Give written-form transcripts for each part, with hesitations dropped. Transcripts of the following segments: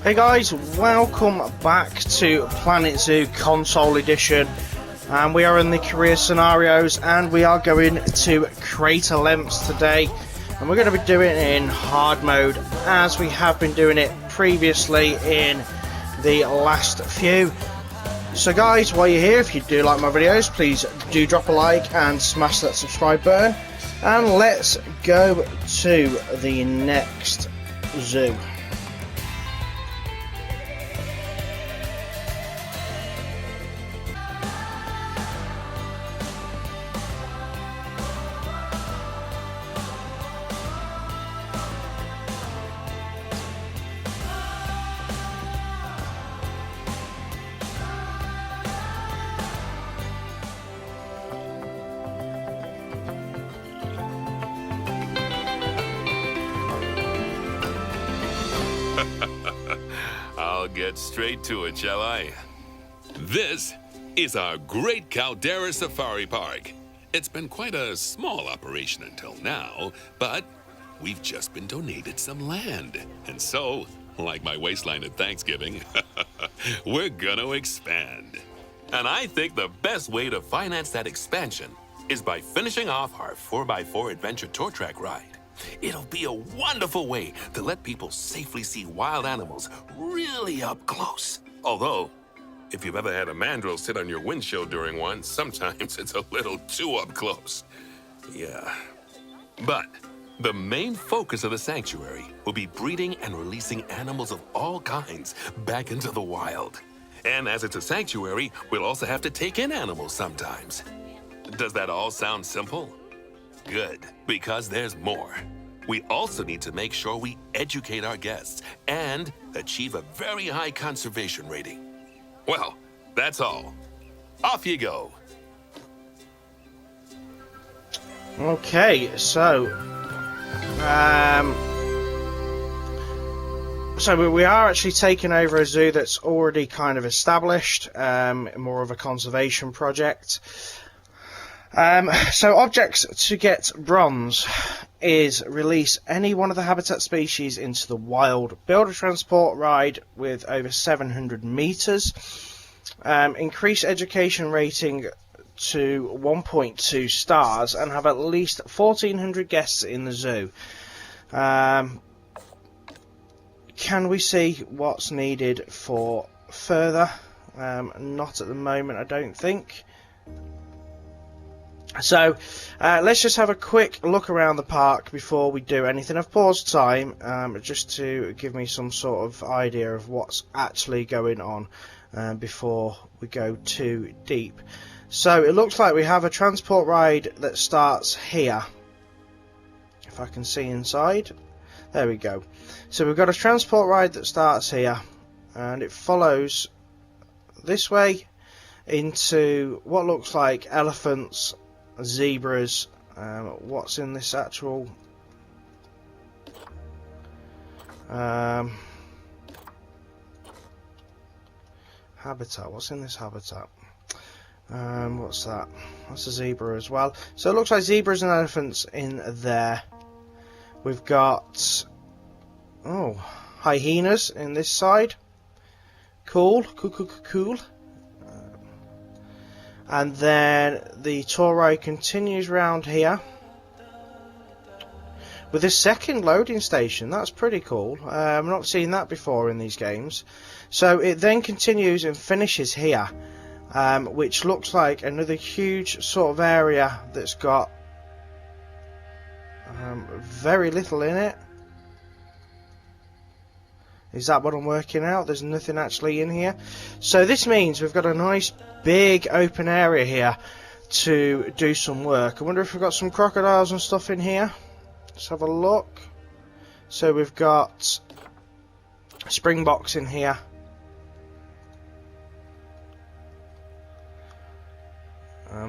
Hey guys, welcome back to Planet Zoo Console Edition, and we are in the career scenarios and we are going to crater lengths today, and we're going to be doing it in hard mode as we have been doing it previously in the last few. So guys, while you're here, if you do like my videos, please do drop a like and smash that subscribe button, and let's go to the next zoo. I'll get straight to it, shall I? This is our great Caldera Safari Park. It's been quite a small operation until now, but we've just been donated some land. And so, like my waistline at Thanksgiving, we're gonna expand. And I think the best way to finance that expansion is by finishing off our 4x4 adventure tour track ride. It'll be a wonderful way to let people safely see wild animals really up close. Although, if you've ever had a mandrill sit on your windshield during one, sometimes it's a little too up close. Yeah. But the main focus of the sanctuary will be breeding and releasing animals of all kinds back into the wild. And as it's a sanctuary, we'll also have to take in animals sometimes. Does that all sound simple? Good, because there's more. We also need to make sure we educate our guests and achieve a very high conservation rating. Well, that's all. Off you go. Okay, so we are actually taking over a zoo that's already kind of established, more of a conservation project. So objects to get bronze is release any one of the habitat species into the wild, build a transport ride with over 700 meters, increase education rating to 1.2 stars, and have at least 1,400 guests in the zoo. Can we see what's needed for further? Not at the moment, I don't think. So let's just have a quick look around the park before we do anything. I've paused time just to give me some sort of idea of what's actually going on before we go too deep. So it looks like we have a transport ride that starts here. If I can see inside. There we go. So we've got a transport ride that starts here, and it follows this way into what looks like elephants, zebras. What's in this actual habitat? What's in this habitat? What's that? That's a zebra as well. So it looks like zebras and elephants in there. We've got hyenas in this side. Cool. And then the tour ride continues round here with a second loading station. That's pretty cool. I've not seen that before in these games. So it then continues and finishes here, which looks like another huge sort of area that's got very little in it. Is that what I'm working out? There's nothing actually in here. So this means we've got a nice big open area here to do some work. I wonder if we've got some crocodiles and stuff in here. Let's have a look. So we've got springboks in here.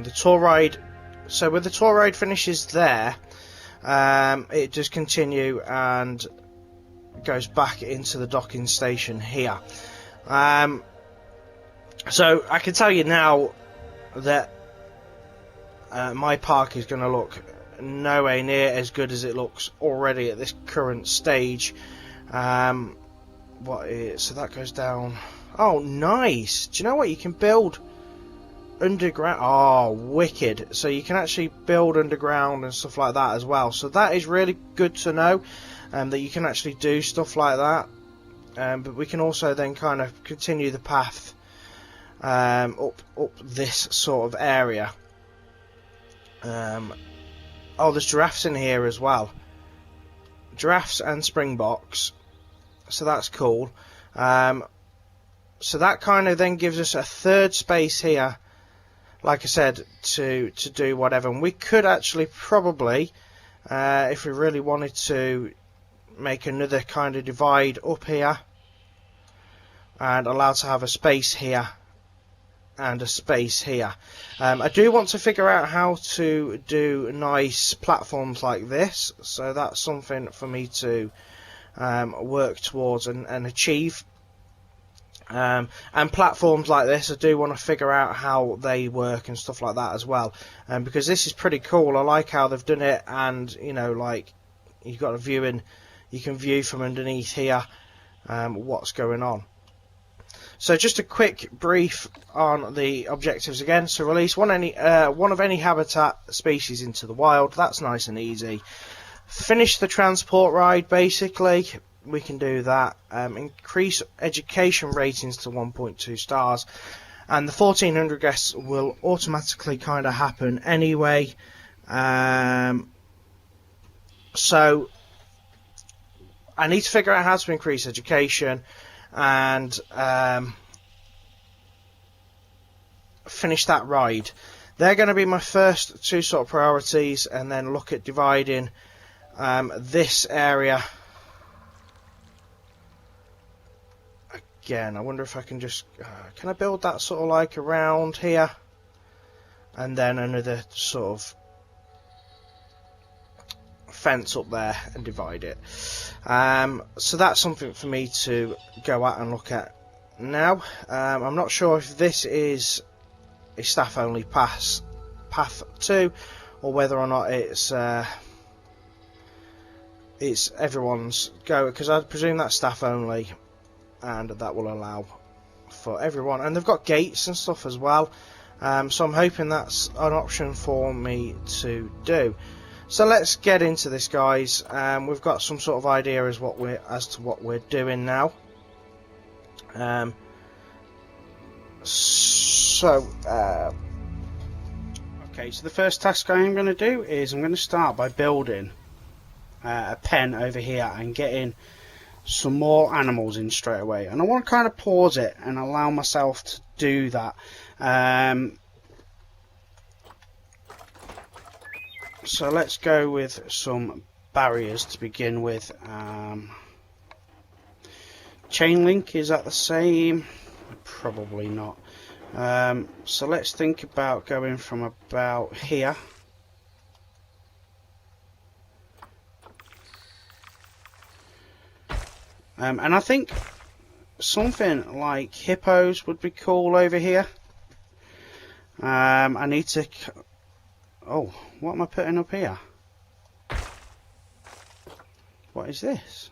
The tour ride. So when the tour ride finishes there, it does continue and goes back into the docking station here. So I can tell you now that my park is going to look nowhere near as good as it looks already at this current stage. so that goes down. Oh, nice. Do you know what? You can build underground. Oh, wicked. So you can actually build underground and stuff like that as well. So that is really good to know, that you can actually do stuff like that. But we can also then kind of continue the path up this sort of area. Oh, there's giraffes in here as well. Giraffes and springboks. So that's cool. So that kind of then gives us a third space here, like I said, to do whatever. And we could actually probably, if we really wanted to, make another kind of divide up here and allow to have a space here and a space here. I do want to figure out how to do nice platforms like this, so that's something for me to work towards and achieve. And platforms like this, I do want to figure out how they work and stuff like that as well, because this is pretty cool. I like how they've done it, and you know, like, you've got a viewing, you can view from underneath here what's going on. So just a quick brief on the objectives again. So release one of any habitat species into the wild. That's nice and easy. Finish the transport ride, basically. We can do that. Increase education ratings to 1.2 stars. And the 1400 guests will automatically kind of happen anyway. So I need to figure out how to increase education and finish that ride. They're going to be my first two sort of priorities, and then look at dividing this area. Again, I wonder if I can just can I build that sort of like around here, and then another sort of fence up there and divide it. So that's something for me to go at and look at now. I'm not sure if this is a staff only path 2, or whether or not it's everyone's go, because I presume that's staff only, and that will allow for everyone. And they've got gates and stuff as well, so I'm hoping that's an option for me to do. So let's get into this, guys. We've got some sort of idea as to what we're doing now. Okay, so the first task I'm going to do is I'm going to start by building a pen over here and getting some more animals in straight away. And I want to kind of pause it and allow myself to do that. So let's go with some barriers to begin with. Chain link, is that the same? Probably not. So let's think about going from about here. And I think something like hippos would be cool over here. I need to... Oh, what am I putting up here? What is this?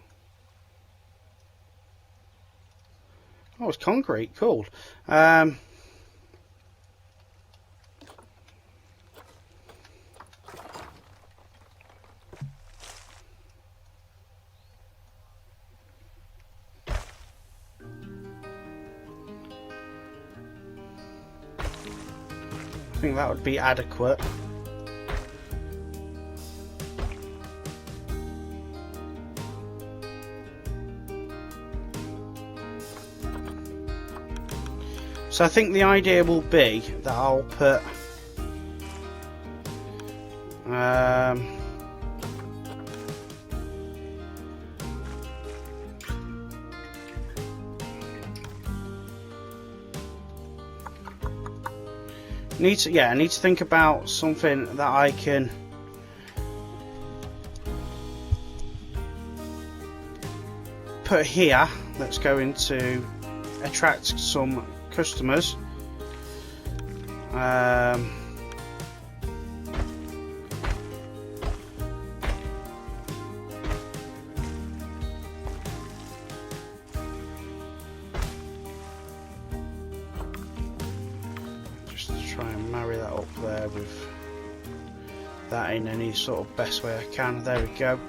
Oh, it's concrete. Cool. I think that would be adequate. So I think the idea will be that I'll put I need to think about something that I can put here that's going to attract some customers. try and marry that up there with that in any sort of best way I can. There we go.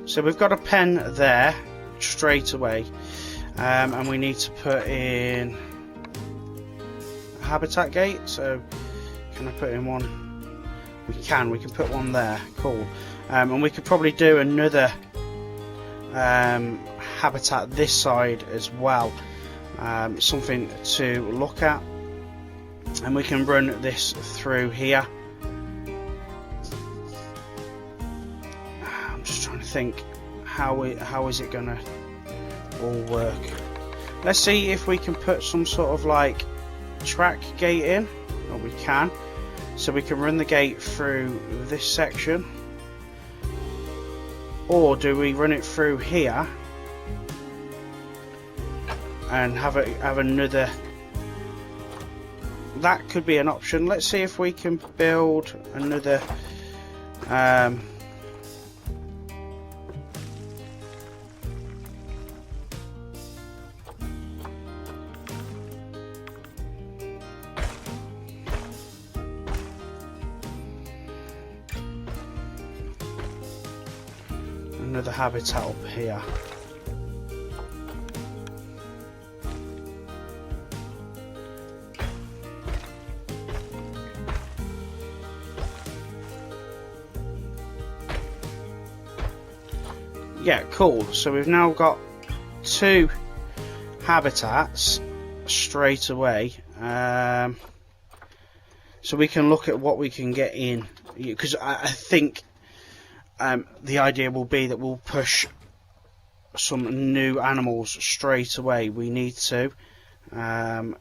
So we've got a pen there straight away, and we need to put in a habitat gate. So can I put in one? We can put one there. Cool. And we could probably do another habitat this side as well. Something to look at, and we can run this through here. I'm just trying to think how is it gonna all work. Let's see if we can put some sort of like track gate in. Well, we can, so we can run the gate through this section, or do we run it through here and have another? That could be an option. Let's see if we can build another habitat up here. Yeah, cool. So we've now got 2 habitats straight away. So we can look at what we can get in, because I think the idea will be that we'll push some new animals straight away. We need to. And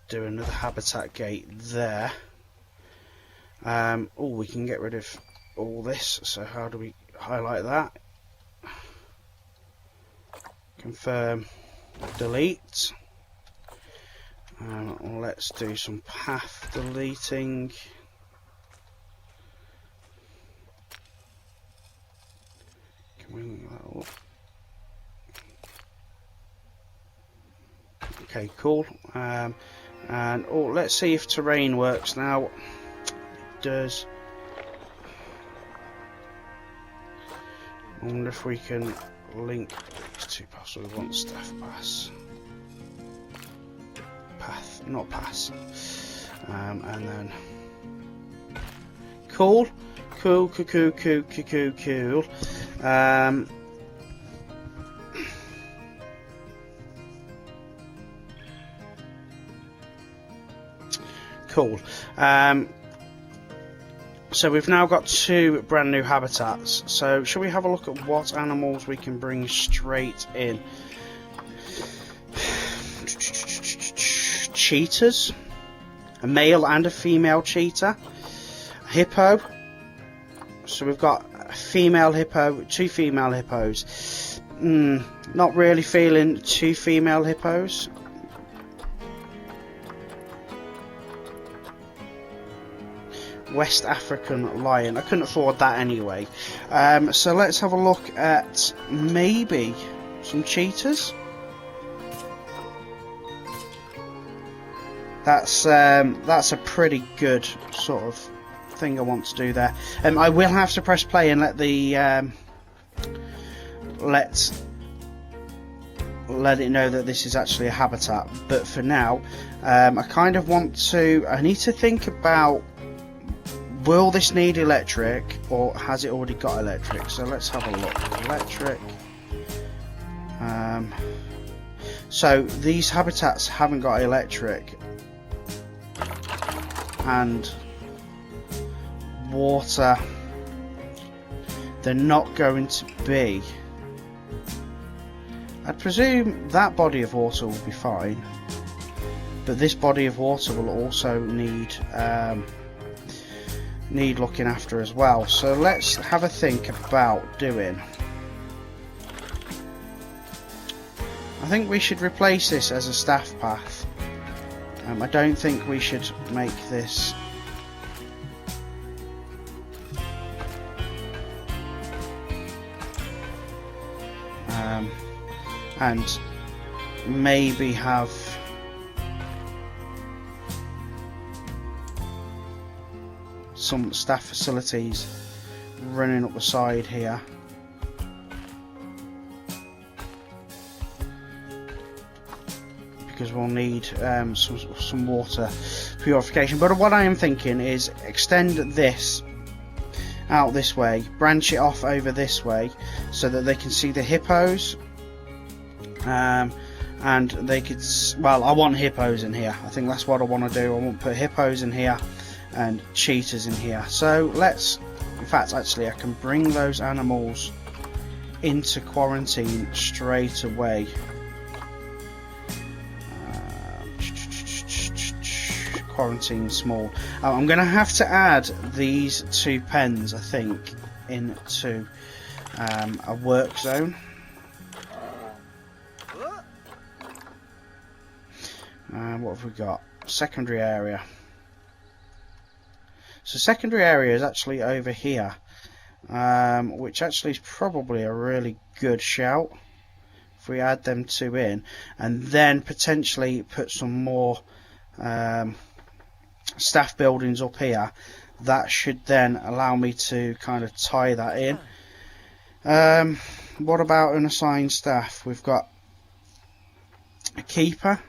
do another habitat gate there. Oh, we can get rid of all this. So how do we highlight that? Confirm, delete. Let's do some path deleting. Can we link that up? Okay, cool. And oh, let's see if terrain works now. It does. I wonder if we can link these 2 paths. So we want staff pass. Path, not pass. And then cool. Cool. Cool. So we've now got 2 brand new habitats. So shall we have a look at what animals we can bring straight in? Cheetahs, a male and a female cheetah, hippo. So we've got a female hippo, 2 female hippos. Not really feeling 2 female hippos. West African lion. I couldn't afford that anyway. So let's have a look at maybe some cheetahs. That's a pretty good sort of thing I want to do there. I will have to press play and let the let it know that this is actually a habitat. But for now, I kind of want to. I need to think about, will this need electric or has it already got electric? So let's have a look. Electric. So these habitats haven't got electric. And water, they're not going to be. I'd presume that body of water will be fine, but this body of water will also need looking after as well. So let's have a think about doing. I think we should replace this as a staff path. I don't think we should make this and maybe have some staff facilities running up the side here. Because we'll need some water purification. But what I am thinking is extend this out this way, branch it off over this way, so that they can see the hippos. And they could, well, I want hippos in here. I think that's what I want to do. I want to put hippos in here and cheetahs in here. So let's, in fact, actually, I can bring those animals into quarantine straight away. Quarantine small. I'm going to have to add these 2 pens, I think, into a work zone. What have we got? Secondary area. So secondary area is actually over here, which actually is probably a really good shout if we add them 2 in, and then potentially put some more staff buildings up here. That should then allow me to kind of tie that in. What about an assigned staff? We've got a keeper,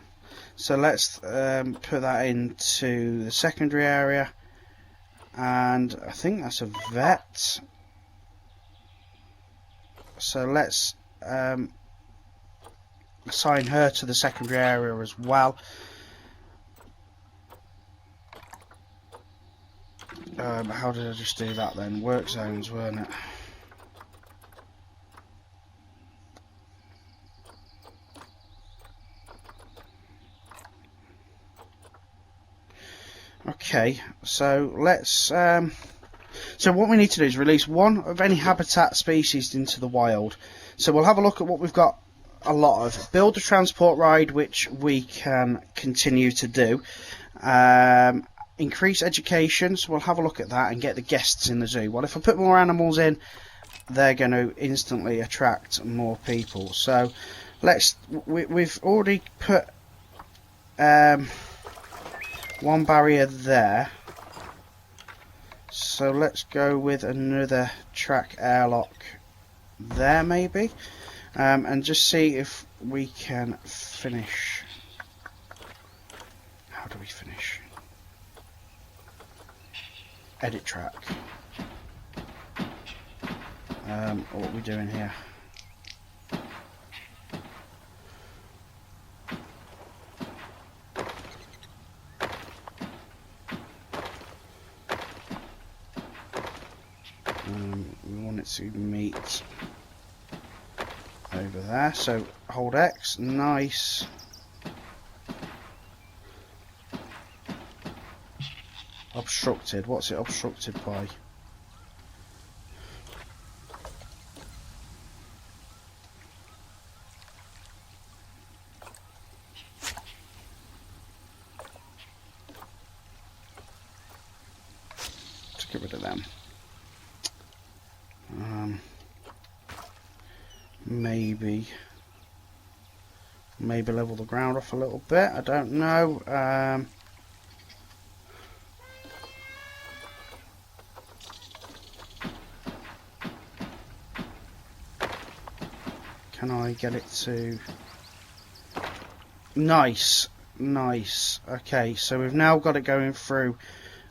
so let's put that into the secondary area, and I think that's a vet, so let's assign her to the secondary area as well. How did I just do that then? Work zones, weren't it? Okay, so let's so what we need to do is release 1 of any habitat species into the wild. So we'll have a look at what we've got a lot of. Build a transport ride, which we can continue to do. Increase education, so we'll have a look at that and get the guests in the zoo. Well, if I put more animals in, they're going to instantly attract more people. So we've already put 1 barrier there, so let's go with another track airlock there maybe, and just see if we can finish. How do we finish? Edit track. What are we doing here? We want it to meet over there, so hold X, nice. Obstructed, what's it obstructed by? Let's get rid of them. Maybe level the ground off a little bit, I don't know. Can I get it to... Nice. Okay, so we've now got it going through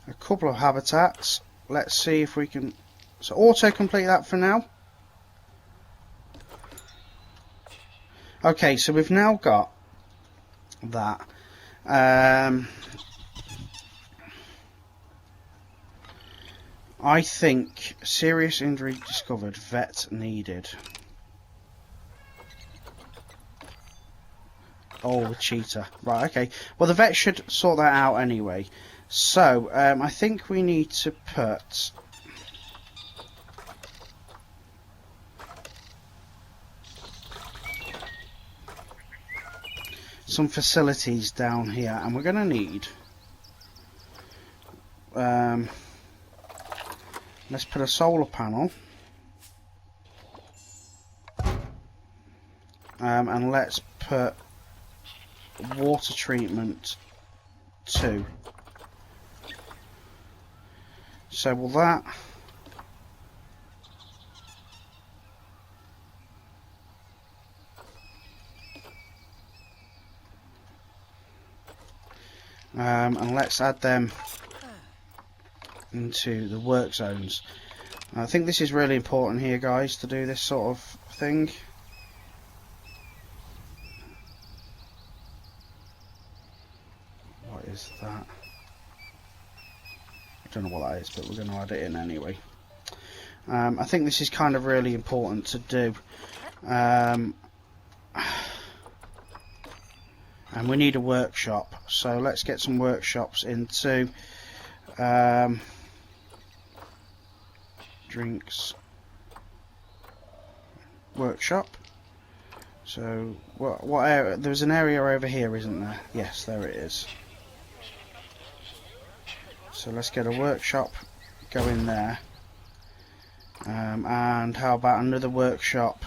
a couple of habitats. Let's see if we can... So auto-complete that for now. Okay, so we've now got that. I think serious injury discovered, vet needed. Oh, the cheetah. Right, okay. Well, the vet should sort that out anyway. So, I think we need to put... some facilities down here, and we're going to need... let's put a solar panel. And let's put water treatment 2. So will that... and let's add them into the work zones. I think this is really important here, guys, to do this sort of thing. What is that? I don't know what that is, but we're going to add it in anyway. I think this is kind of really important to do. And we need a workshop, so let's get some workshops into drinks workshop. So what area? There's an area over here, isn't there? Yes, there it is. So let's get a workshop go in there. And how about another workshop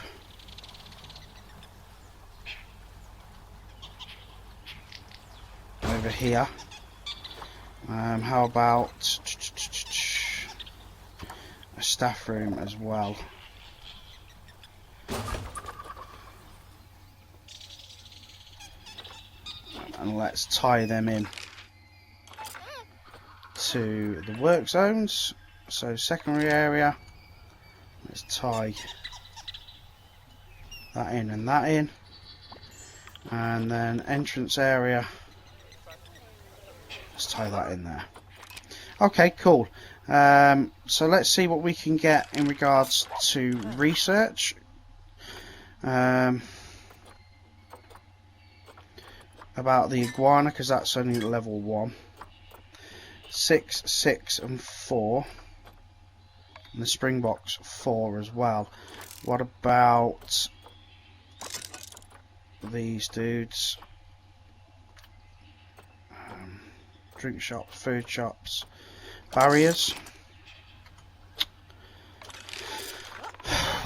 over here? How about a staff room as well? And let's tie them in to the work zones. So secondary area, let's tie that in and that in, and then entrance area, let's tie that in there. Okay, cool. So let's see what we can get in regards to research. About the iguana, because that's only level 1. 6, 6 and 4, and the springboks 4 as well. What about these dudes? Drink shops, food shops, barriers.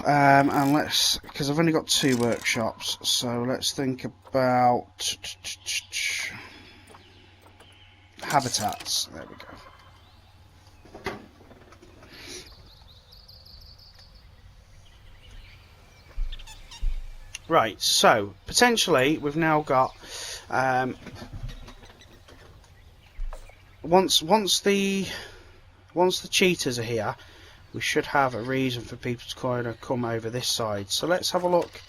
And let's, because I've only got 2 workshops, so let's think about habitats. There we go. Right, so potentially we've now got once the cheetahs are here, we should have a reason for people to kind of come over this side. So let's have a look,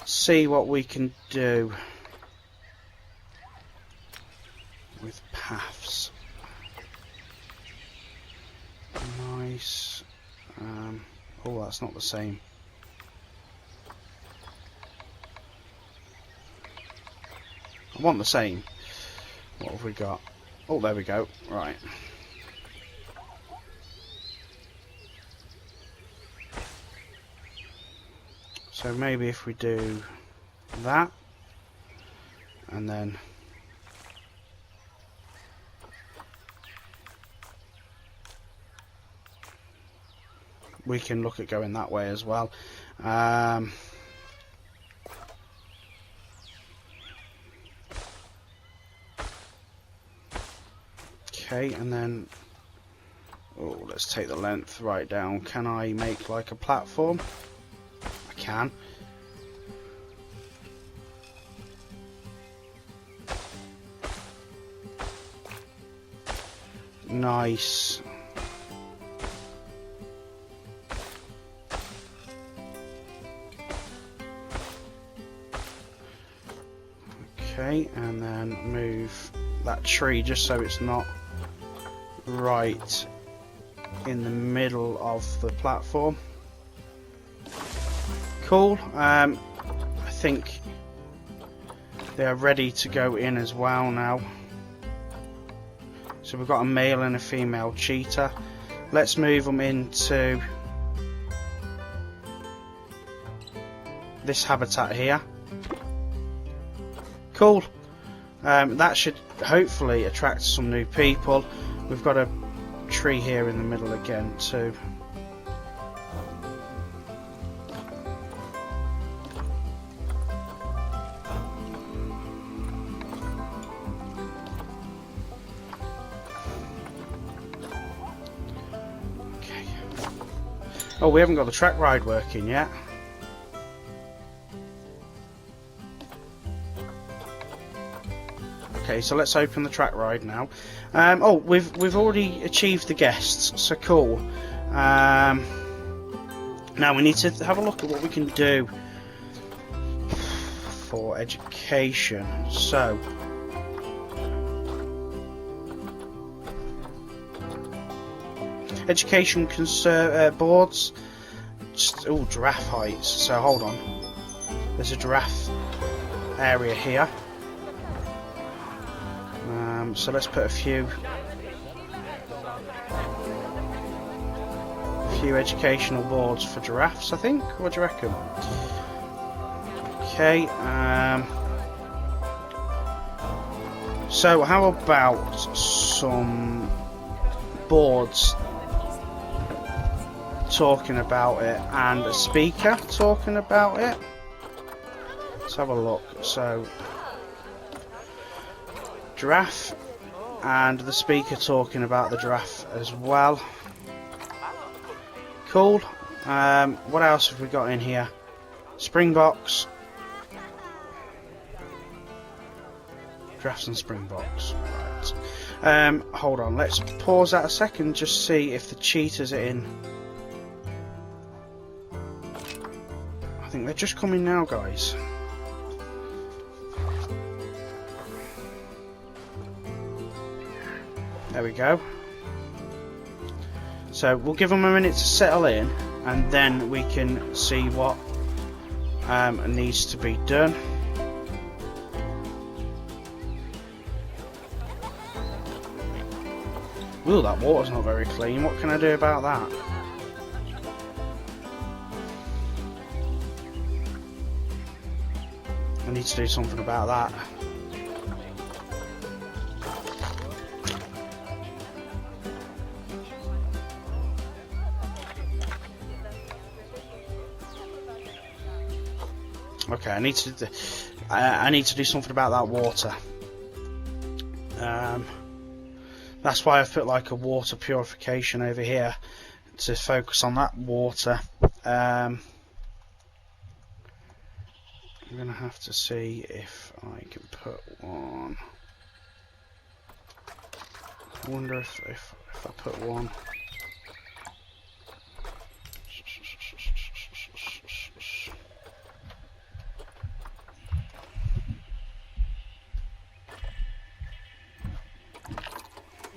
see what we can do with paths. Nice. Oh, that's not the same. I want the same. What have we got? Oh, there we go. Right. So maybe if we do that, and then we can look at going that way as well. Okay, and then let's take the length right down. Can I make like a platform? I can. Nice. Okay, and then move that tree just so it's not right in the middle of the platform. Cool. I think they're ready to go in as well now. So we've got a male and a female cheetah. Let's move them into this habitat here. Cool. That should hopefully attract some new people. We've got a tree here in the middle again too. Oh, we haven't got the track ride working yet. Okay, so let's open the track ride now. Oh, we've already achieved the guests, so cool. Now we need to have a look at what we can do for education. So education boards. Oh, giraffe heights. So hold on. There's a giraffe area here. So let's put a few educational boards for giraffes, I think. What do you reckon? Okay. So how about some boards talking about it and a speaker talking about it? Let's have a look. So giraffe and the speaker talking about the giraffe as well. Cool. What else have we got in here? Springboks. Giraffes and springboks. Right. Hold on. Let's pause that a second. Just see if the cheetahs are in. I think they're just coming now, guys. There we go. So we'll give them a minute to settle in, and then we can see what needs to be done. Ooh, that water's not very clean. What can I do about that? I need to do something about that. Okay, I need to do something about that water. That's why I've put like a water purification over here to focus on that water. I'm gonna have to see if I can put one. I wonder if I put one.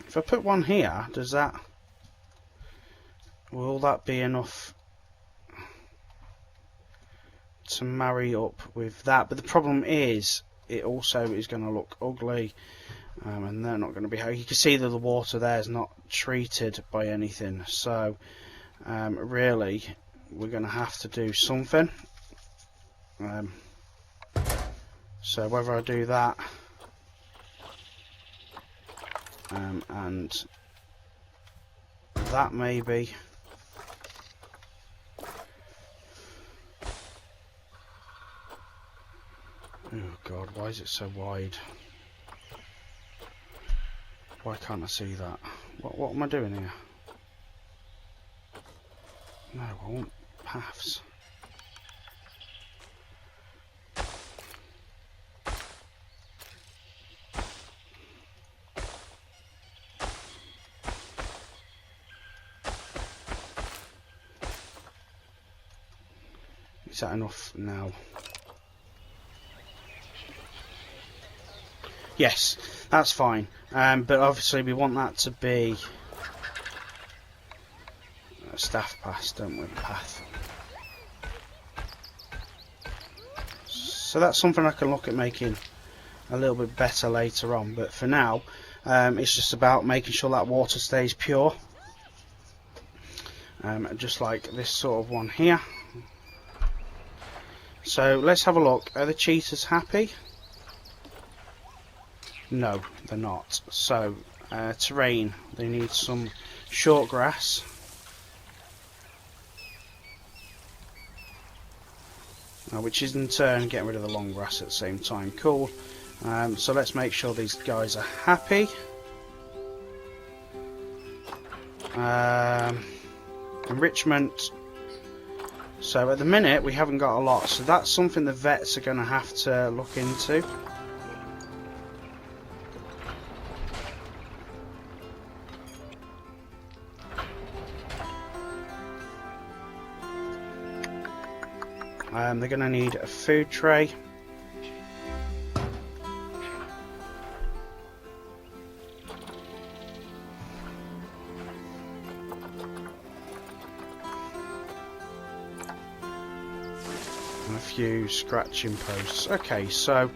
If I put one here, will that be enough to marry up with that? But the problem is, it also is going to look ugly, and they're not going to be. You can see that the water there is not treated by anything, so really we're going to have to do something. So whether I do that and that maybe. Oh god, why is it so wide? Why can't I see that? What am I doing here? No, I want paths. Is that enough now? Yes, that's fine. But obviously we want that to be a staff pass, don't we? Path. So that's something I can look at making a little bit better later on. But for now, it's just about making sure that water stays pure. Just like this sort of one here. So let's have a look. Are the cheetahs happy? No, they're not. So terrain, they need some short grass. Which is in turn getting rid of the long grass at the same time. Cool. So let's make sure these guys are happy. Enrichment. So at the minute we haven't got a lot, so that's something the vets are going to have to look into. They're going to need a food tray. And a few scratching posts. Okay, so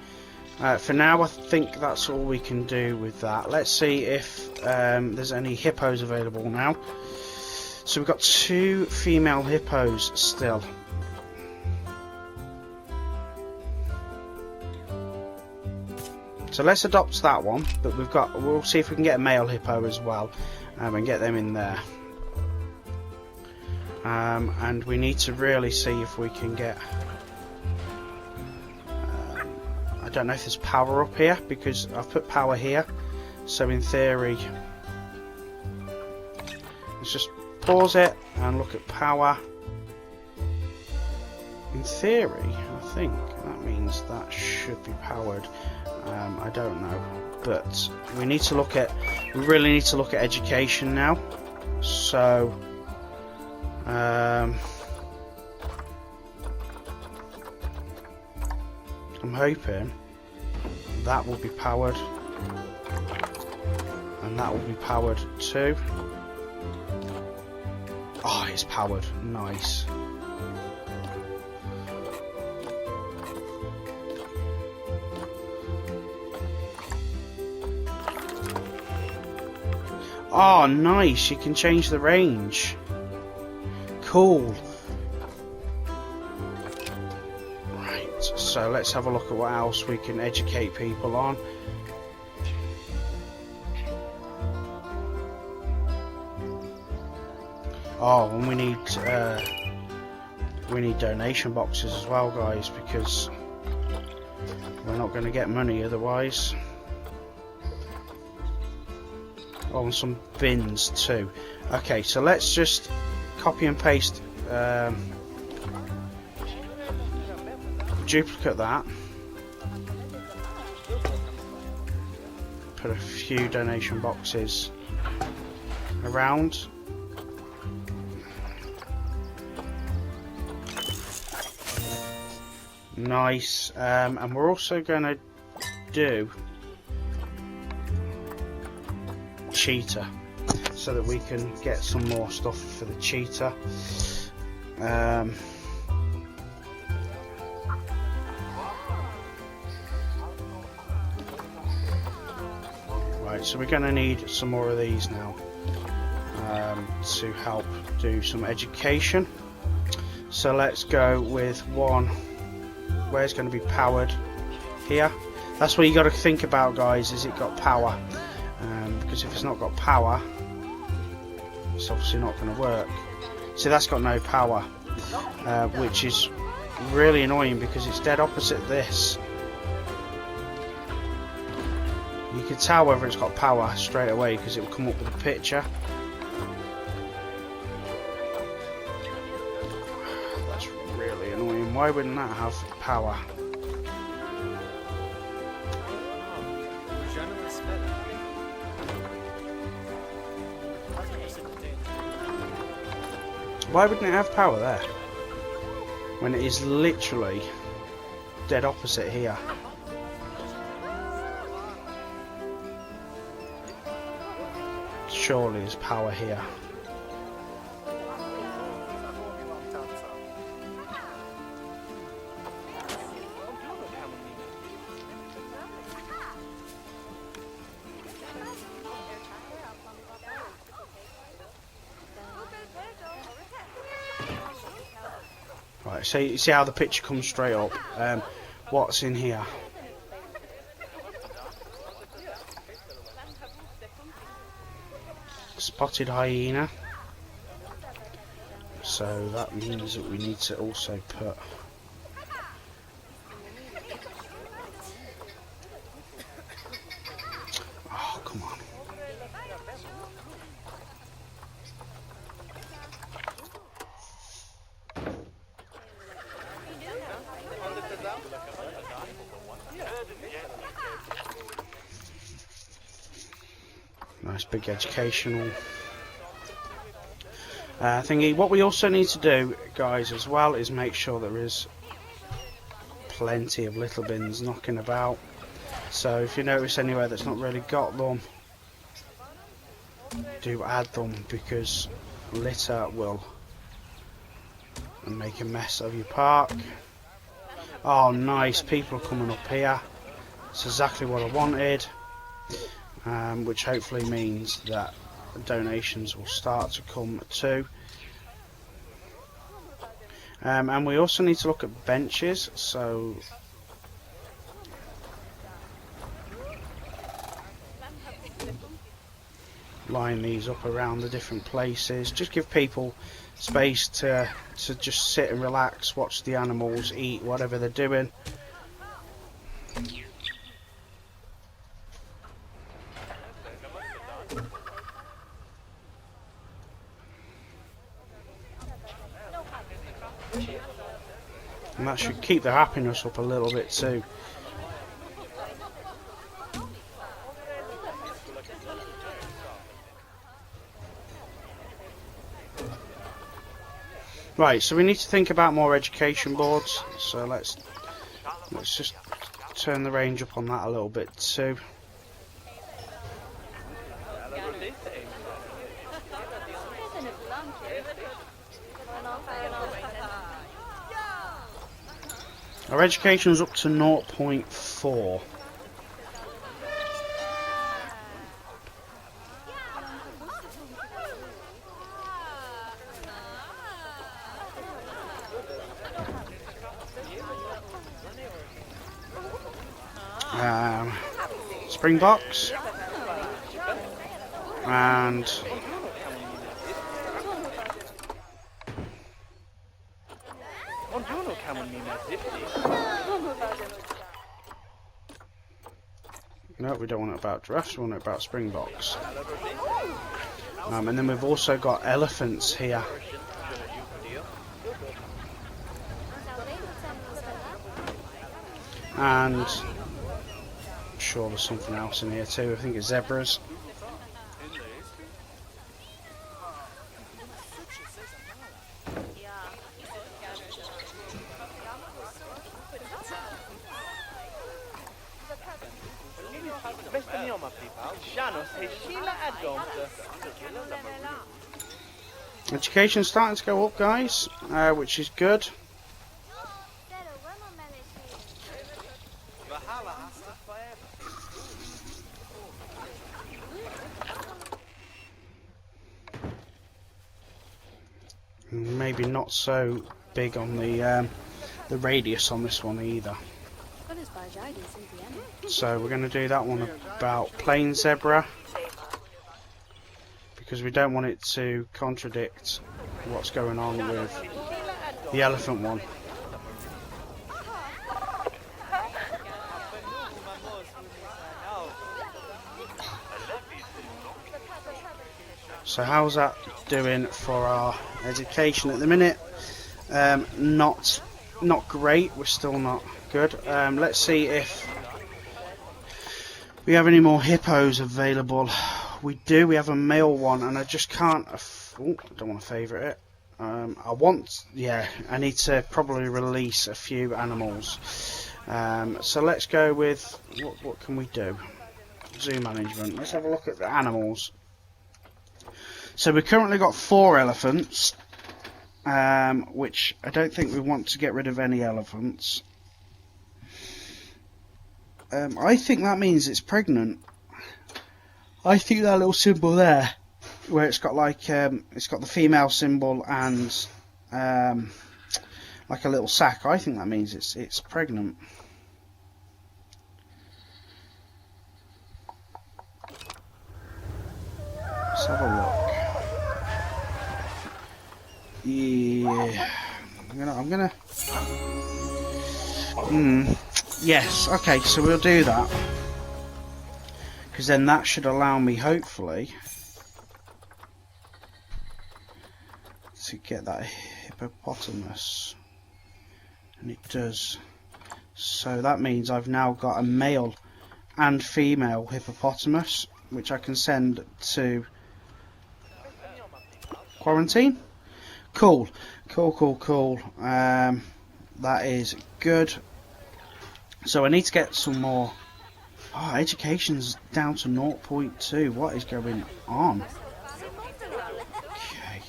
for now I think that's all we can do with that. Let's see if there's any hippos available now. So we've got 2 female hippos still. So let's adopt that one, but we'll see if we can get a male hippo as well, and get them in there. And we need to really see if we can get. I don't know if there's power up here because I've put power here. So in theory, let's just pause it and look at power. In theory, I think that means that should be powered. I don't know, but we need to look at. We really need to look at education now. So, I'm hoping that will be powered, and that will be powered too. Oh, it's powered. Nice. Oh, nice, you can change the range. Cool. Right, so let's have a look at what else we can educate people on. Oh, and we need donation boxes as well, guys, because we're not going to get money otherwise. Oh, and some bins too. Okay, so let's just copy and paste, duplicate that, put a few donation boxes around. Nice, and we're also going to do cheetah so that we can get some more stuff for the cheetah. Right, so we're going to need some more of these now to help do some education. So let's go with one where it's going to be powered here. That's what you got to think about, guys, is it got power? Because if it's not got power, it's obviously not going to work. See, that's got no power, which is really annoying because it's dead opposite this. You can tell whether it's got power straight away because it will come up with a picture. That's really annoying. Why wouldn't that have power? Why wouldn't it have power there when it is literally dead opposite here? Surely there's power here. Right, so you see how the picture comes straight up. What's in here? Spotted hyena. So that means that we need to also put oh, come on. Nice big educational thingy. What we also need to do, guys, as well, is make sure there is plenty of little bins knocking about. So if you notice anywhere that's not really got them, do add them, because litter will make a mess of your park. Oh nice, people are coming up here. It's exactly what I wanted, which hopefully means that donations will start to come too. And we also need to look at benches, so line these up around the different places. Just give people space to just sit and relax, watch the animals eat whatever they're doing. And that should keep their happiness up a little bit too. Right, so we need to think about more education boards. So let's just turn the range up on that a little bit too. Our education's up to 0.4. Springboks and no, we don't want it about giraffes, we want it about springboks. And then we've also got elephants here. And I'm sure there's something else in here too. I think it's zebras. Education's starting to go up, guys, which is good. Maybe not so big on the radius on this one either. So we're going to do that one about plain zebra, because we don't want it to contradict what's going on with the elephant one. So how's that doing for our education at the minute? Not great. We're still not good. Let's see if we have any more hippos available. We do. We have a male one, and I just can't. Oh, I don't want to favourite it. I need to probably release a few animals. So let's go with what can we do? Zoo management. Let's have a look at the animals. So we've currently got 4 elephants, which I don't think we want to get rid of any elephants. I think that means it's pregnant. I think that little symbol there, where it's got like it's got the female symbol and like a little sack. I think that means it's pregnant. Let's have a look. Yeah, I'm gonna. Yes. Okay. So we'll do that, because then that should allow me, hopefully, to get that hippopotamus, and it does. So that means I've now got a male and female hippopotamus. which I can send to quarantine. Cool. That is good. So I need to get some more. Oh, education's down to 0.2. What is going on? Okay.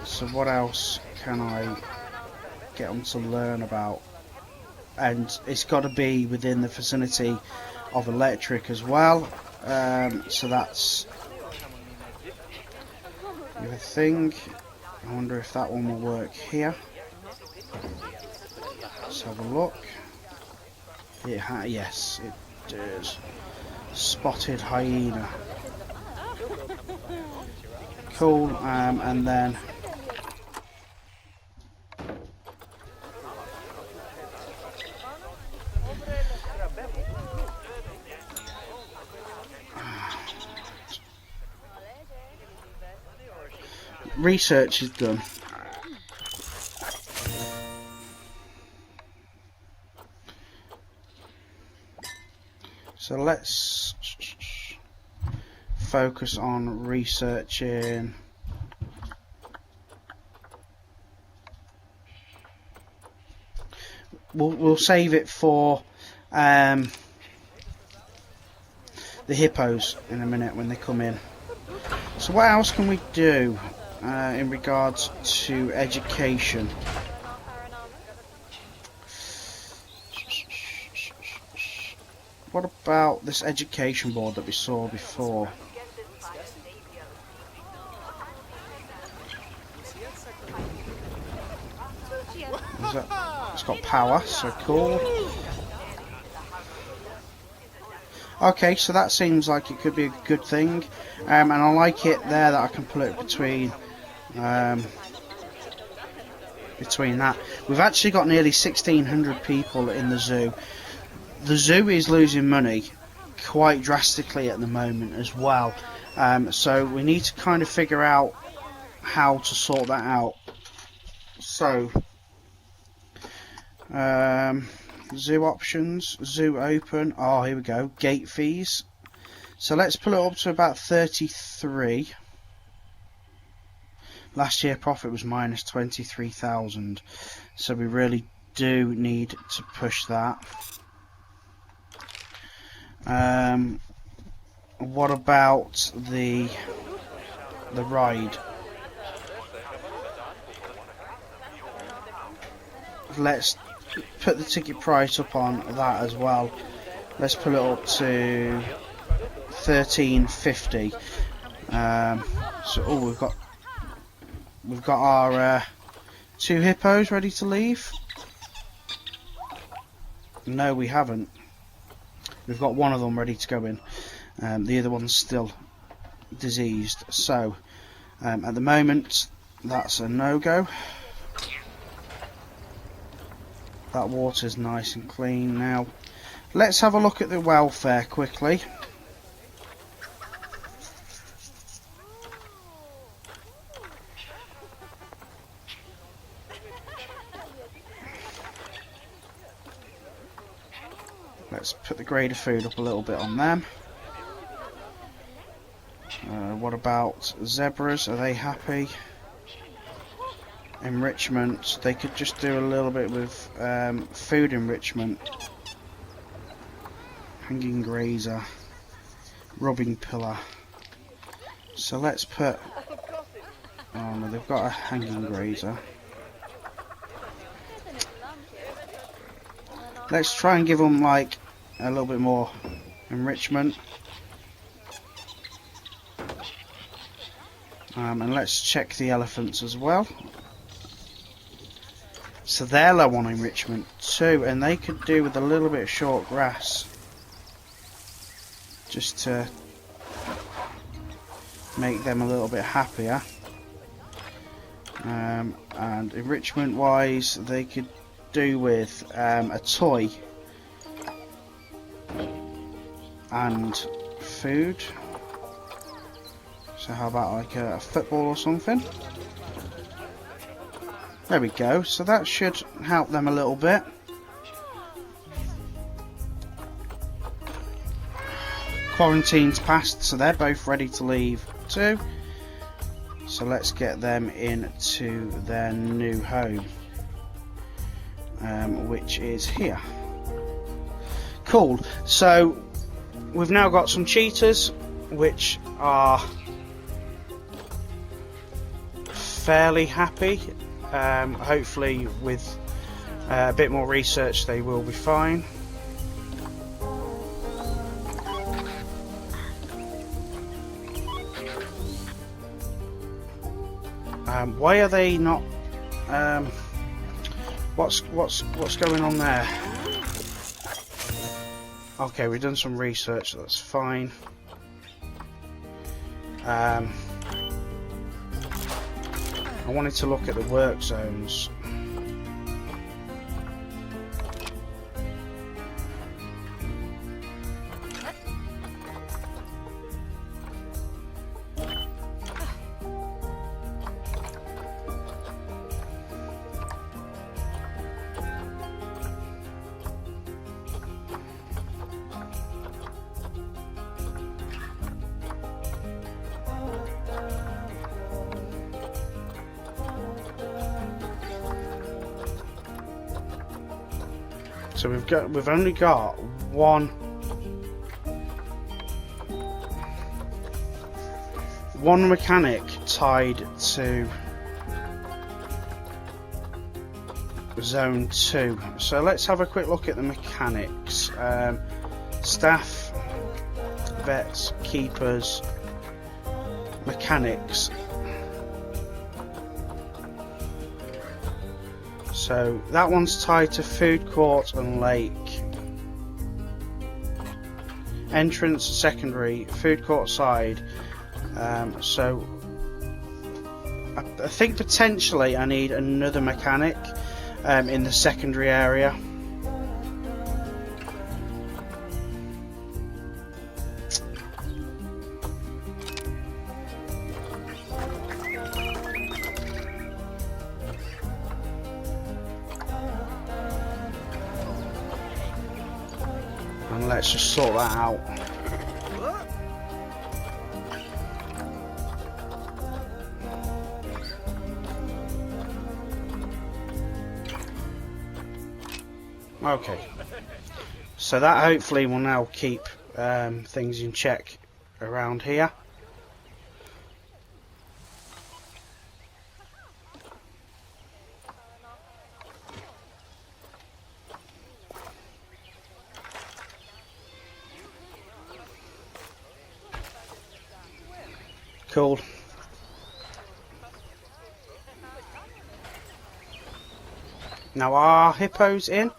So what else can I get them to learn about? And it's got to be within the vicinity of electric as well. So that's the other thing. I wonder if that one will work here. Let's have a look. Yes, it does. Spotted hyena. Cool, and then research is done. So let's focus on researching we'll save it for the hippos in a minute when they come in. So what else can we do in regards to education? What about this education board that we saw before? It's got power, so cool. Okay, so that seems like it could be a good thing, and I like it there that I can put it between that. We've actually got nearly 1,600 people in the zoo. The zoo is losing money quite drastically at the moment as well, so we need to kind of figure out how to sort that out. So zoo options, zoo open. Oh, here we go. Gate fees. So let's pull it up to about 33. Last year profit was minus 23,000. So we really do need to push that. What about the ride? Let's put the ticket price up on that as well. Let's put it up to 13.50. So we've got our 2 hippos ready to leave. No, we haven't. We've got one of them ready to go in. The other one's still diseased. So at the moment, that's a no-go. That water's nice and clean now. Let's have a look at the welfare quickly. Let's put the grade of food up a little bit on them. What about zebras? Are they happy? Enrichment. They could just do a little bit with food enrichment. Hanging grazer. Rubbing pillar. So let's put... Oh no, they've got a hanging grazer. Let's try and give them like a little bit more enrichment. And let's check the elephants as well. So they're low on enrichment too, and they could do with a little bit of short grass. Just to make them a little bit happier. And enrichment wise, they could do with a toy and food. So how about like a football or something? There we go. So that should help them a little bit. quarantine's passed, so they're both ready to leave too. So let's get them into their new home, which is here. Cool. So we've now got some cheetahs, which are fairly happy. Hopefully with a bit more research they will be fine. Why are they not? What's going on there? Okay, we've done some research. That's fine. I wanted to look at the work zones. So we've only got one mechanic tied to zone 2. So let's have a quick look at the mechanics. Staff, vets, keepers, mechanics. So that one's tied to food court and lake. Entrance, secondary, food court side. So I think potentially I need another mechanic in the secondary area. And let's just sort that out. Okay, so that hopefully will now keep things in check around here. Cool. Now are hippos in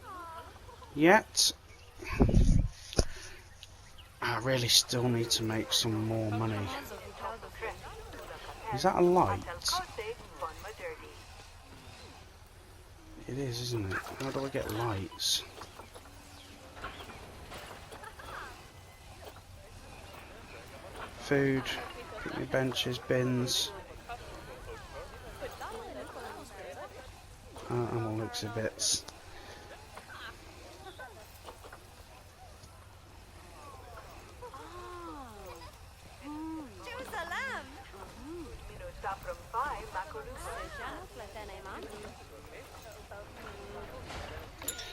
yet? I really still need to make some more money. Is that a light? It is, isn't it? How do I get lights? Food, picnic benches, bins. And all exhibits.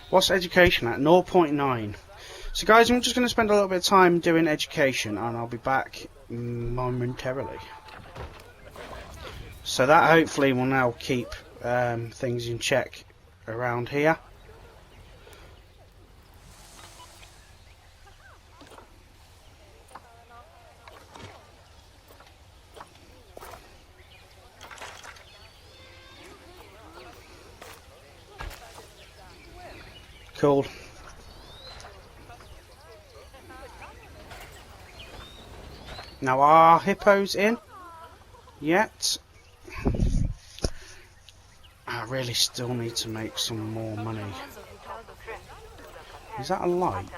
What's education at? 0.9. So guys, I'm just going to spend a little bit of time doing education and I'll be back momentarily. So that hopefully will now keep things in check around here. Cool. Now are hippos in yet? I really still need to make some more money. Is that a light?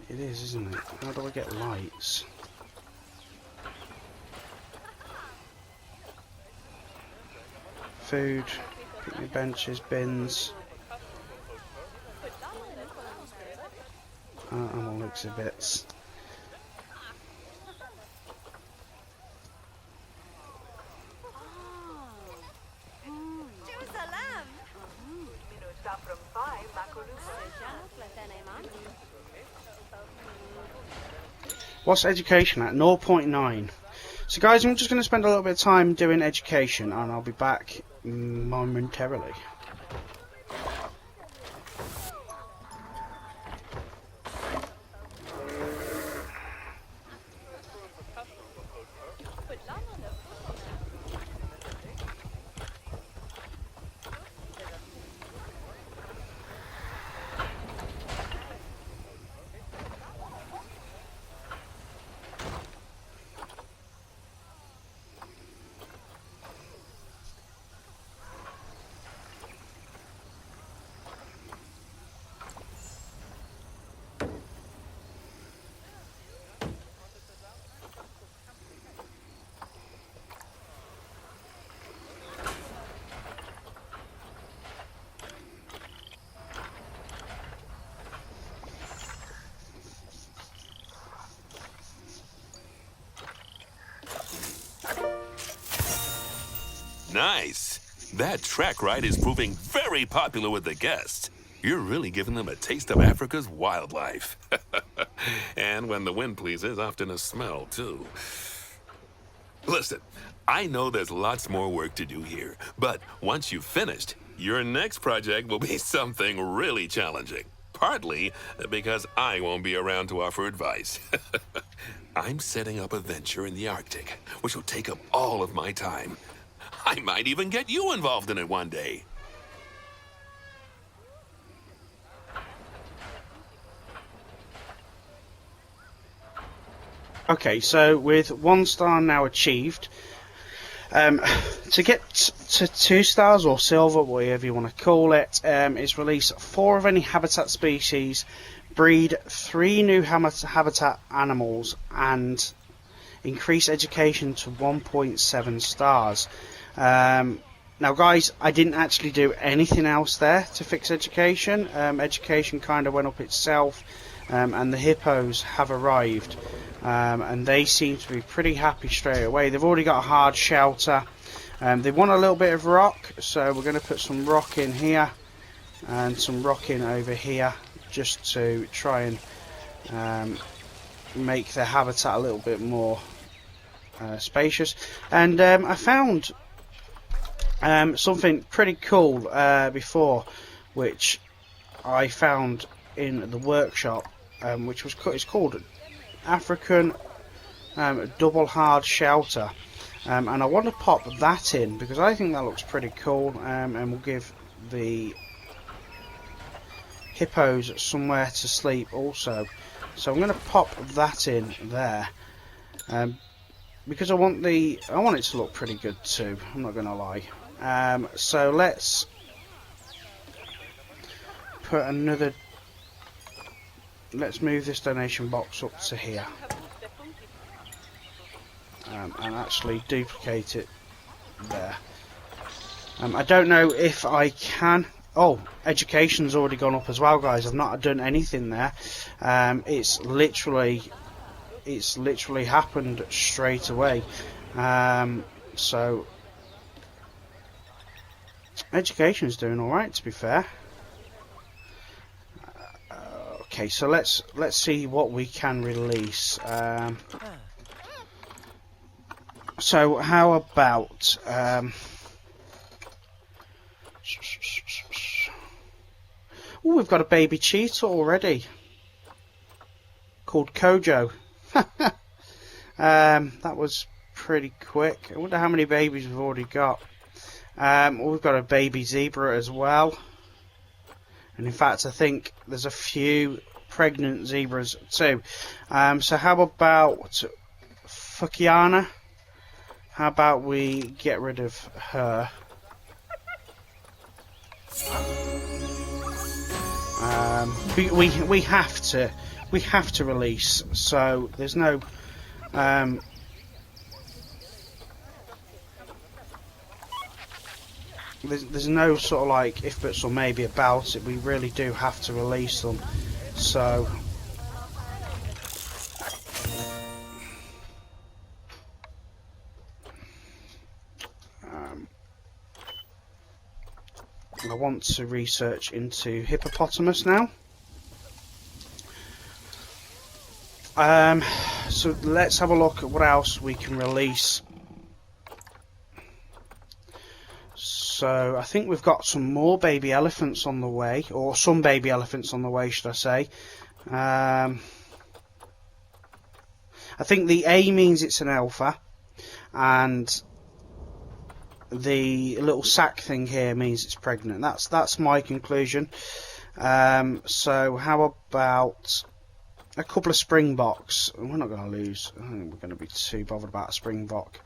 It is, isn't it? How do I get lights? Food, picnic benches, bins. animal exhibits. What's education at? 0.9. So guys, I'm just going to spend a little bit of time doing education, and I'll be back momentarily. Nice. That track ride is proving very popular with the guests. You're really giving them a taste of Africa's wildlife. And when the wind pleases, often a smell, too. Listen, I know there's lots more work to do here, but once you've finished, your next project will be something really challenging. Partly because I won't be around to offer advice. I'm setting up a venture in the Arctic, which will take up all of my time. I might even get you involved in it one day. Okay, so with 1 star now achieved, to get to 2 stars or silver, whatever you want to call it, is release 4 of any habitat species, breed 3 new habitat animals, and increase education to 1.7 stars. Now guys, I didn't actually do anything else there to fix education. Education kind of went up itself, and the hippos have arrived, and they seem to be pretty happy straight away. They've already got a hard shelter. They want a little bit of rock, so we're going to put some rock in here and some rock in over here, just to try and make their habitat a little bit more spacious. And I found something pretty cool before, which I found in the workshop, which it's called African double hard shelter, and I want to pop that in because I think that looks pretty cool, and will give the hippos somewhere to sleep also. So I'm going to pop that in there, because I want it to look pretty good too, I'm not going to lie. So let's put let's move this donation box up to here, and actually duplicate it there. I don't know if I can. Oh, education's already gone up as well, guys. I've not done anything there. It's literally happened straight away. So education's doing all right, to be fair. Okay, so let's see what we can release. So how about oh, we've got a baby cheetah already called Kojo. That was pretty quick. I wonder how many babies we've already got. We've got a baby zebra as well, and in fact I think there's a few pregnant zebras too. So how about Fukiana? How about we get rid of her? We have to release. So there's no there's no sort of like if buts or maybe about it. We really do have to release them. So I want to research into hippopotamus now. So let's have a look at what else we can release. So I think we've got some more baby elephants on the way, or some baby elephants on the way, should I say. I think the A means it's an alpha, and the little sack thing here means it's pregnant. That's my conclusion. So how about a couple of springboks? We're not going to lose. I don't think we're going to be too bothered about a springbok.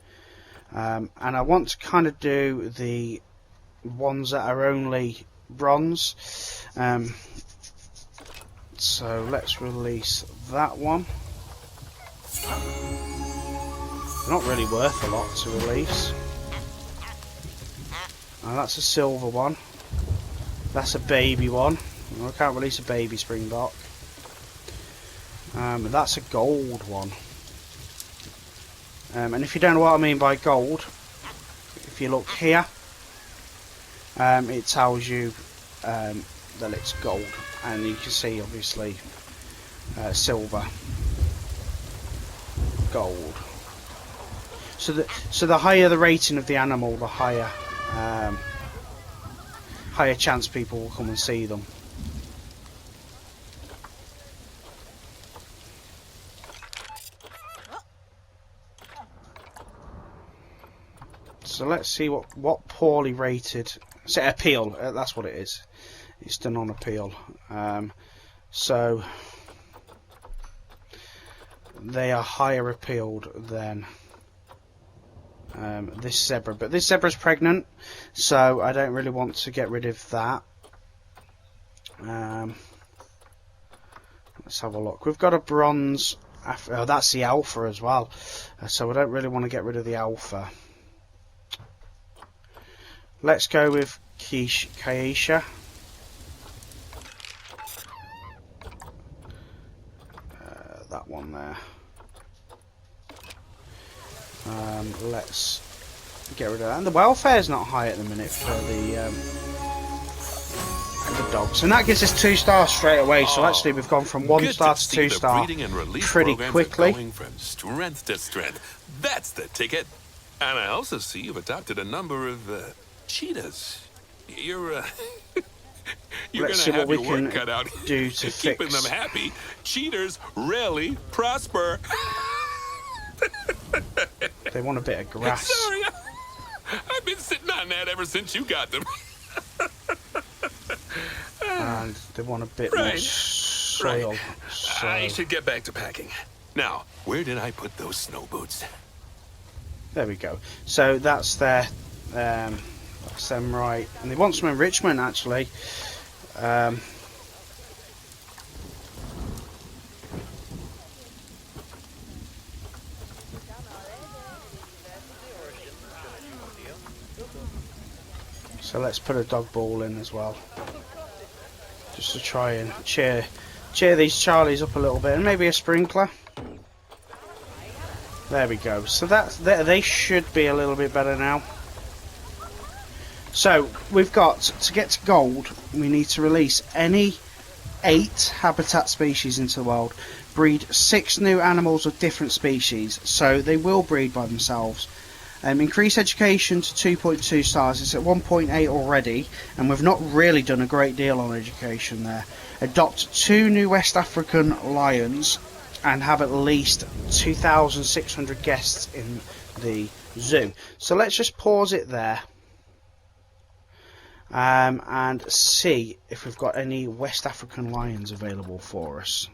And I want to kind of do the ones that are only bronze. So let's release that one. They're not really worth a lot to release. Now that's a silver one. That's a baby one. I can't release a baby springbok. That's a gold one. And if you don't know what I mean by gold, if you look here, it tells you that it's gold, and you can see obviously silver, gold. So the higher the rating of the animal, the higher chance people will come and see them. So let's see what poorly rated. So appeal, that's what it is. It's done on appeal. So they are higher appealed than this zebra, but this zebra's pregnant, so I don't really want to get rid of that. Let's have a look. We've got a bronze. Oh, that's the alpha as well. So I don't really want to get rid of the alpha. Let's go with Kaisha. That one there. Let's get rid of that. And the welfare's not high at the minute for the dogs. And that gives us 2 stars straight away. So actually we've gone from 1 star to 2 star pretty quickly. Going from strength to strength. That's the ticket. And I also see you've adopted a number of cheetahs. You're gonna have your work cut out do to keeping fix them happy. Cheaters rarely prosper. They want a bit of grass. Sorry, I've been sitting on that ever since you got them. And they want a bit more soil. Right. So I should get back to packing. Now, where did I put those snow boots? there we go. So that's their that's them right. And they want some enrichment actually. So let's put a dog ball in as well, just to try and cheer these Charlies up a little bit, and maybe a sprinkler. There we go. So they should be a little bit better now. So we've got to get to gold. We need to release any 8 habitat species into the world, breed 6 new animals of different species, so they will breed by themselves. Increase education to 2.2 stars. It's at 1.8 already, and we've not really done a great deal on education there. Adopt 2 new West African lions, and have at least 2,600 guests in the zoo. So let's just pause it there. And see if we've got any West African lions available for us.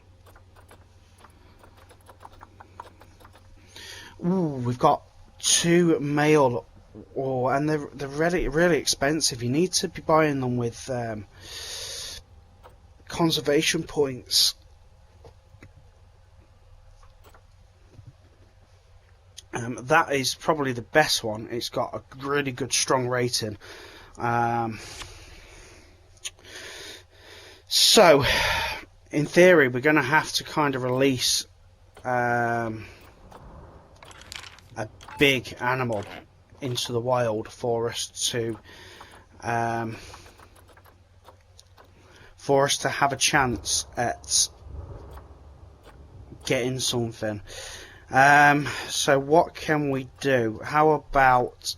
Ooh, we've got 2 male, and they're really expensive. You need to be buying them with conservation points. That is probably the best one. It's got a really good strong rating. So in theory we're going to have to kind of release a big animal into the wild for us to for us to have a chance at getting something. So what can we do? How about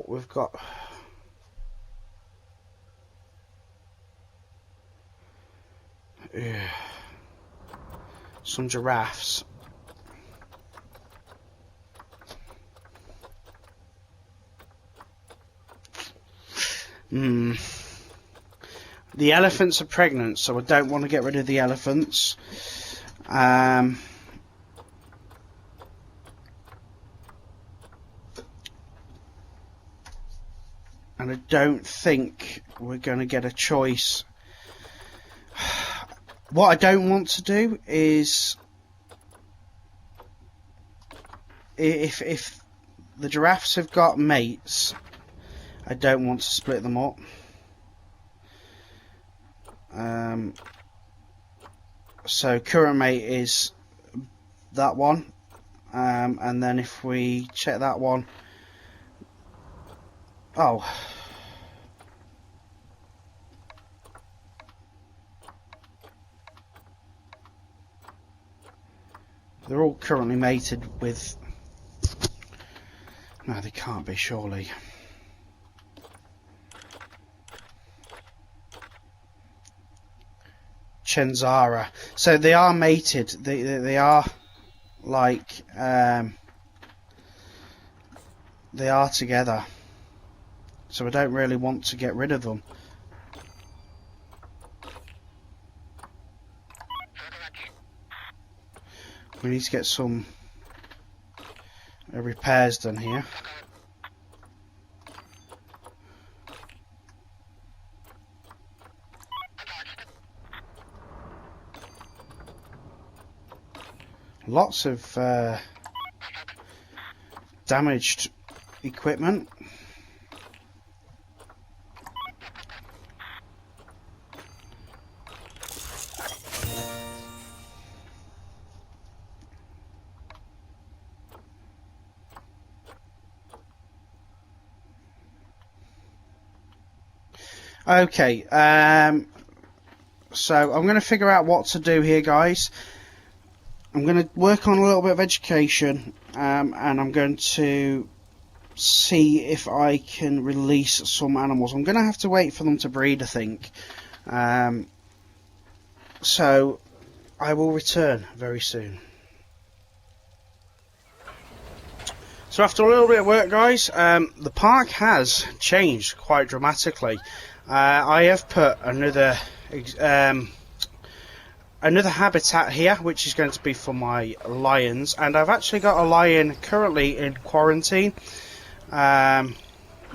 we've got some giraffes. The elephants are pregnant, so I don't want to get rid of the elephants. And I don't think we're going to get a choice. What I don't want to do is, if the giraffes have got mates, I don't want to split them up. So current mate is that one, and then if we check that one, oh, they're all currently mated with, no they can't be surely. Chenzara. So they are mated. They are like they are together. So I don't really want to get rid of them. We need to get some repairs done here. Lots of damaged equipment. Okay, so I'm going to figure out what to do here, guys. I'm going to work on a little bit of education, and I'm going to see if I can release some animals. I'm going to have to wait for them to breed, I think. So I will return very soon. So after a little bit of work, guys, the park has changed quite dramatically. I have put another habitat here, which is going to be for my lions, and I've actually got a lion currently in quarantine. Well,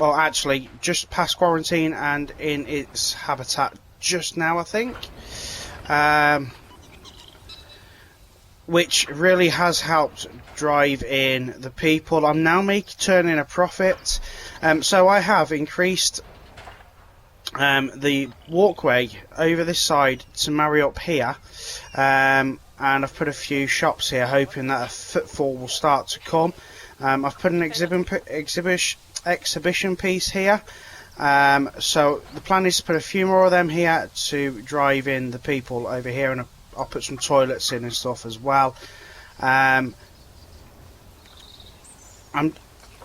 actually just past quarantine and in its habitat just now, I think, which really has helped drive in the people. I'm now turning a profit, so I have increased the walkway over this side to marry up here, and I've put a few shops here, hoping that a footfall will start to come. I've put an exhibition piece here, so the plan is to put a few more of them here to drive in the people over here, and I'll put some toilets in and stuff as well.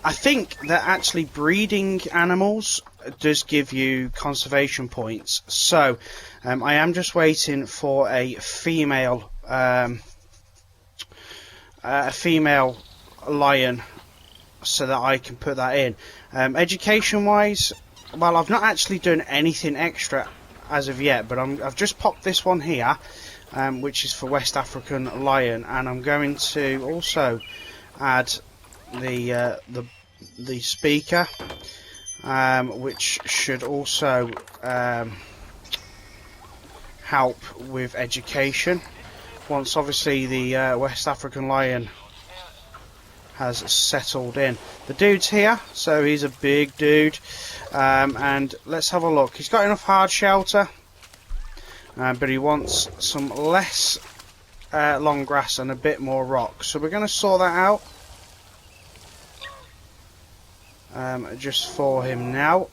I think that actually breeding animals does give you conservation points, so I am just waiting for a female lion so that I can put that in. Education wise, well, I've not actually done anything extra as of yet, but I've just popped this one here, which is for West African lion, and I'm going to also add the speaker, which should also help with education once obviously the West African lion has settled in. The dude's here, so he's a big dude, and let's have a look. He's got enough hard shelter, but he wants some less long grass and a bit more rock, so we're going to sort that out just for him now.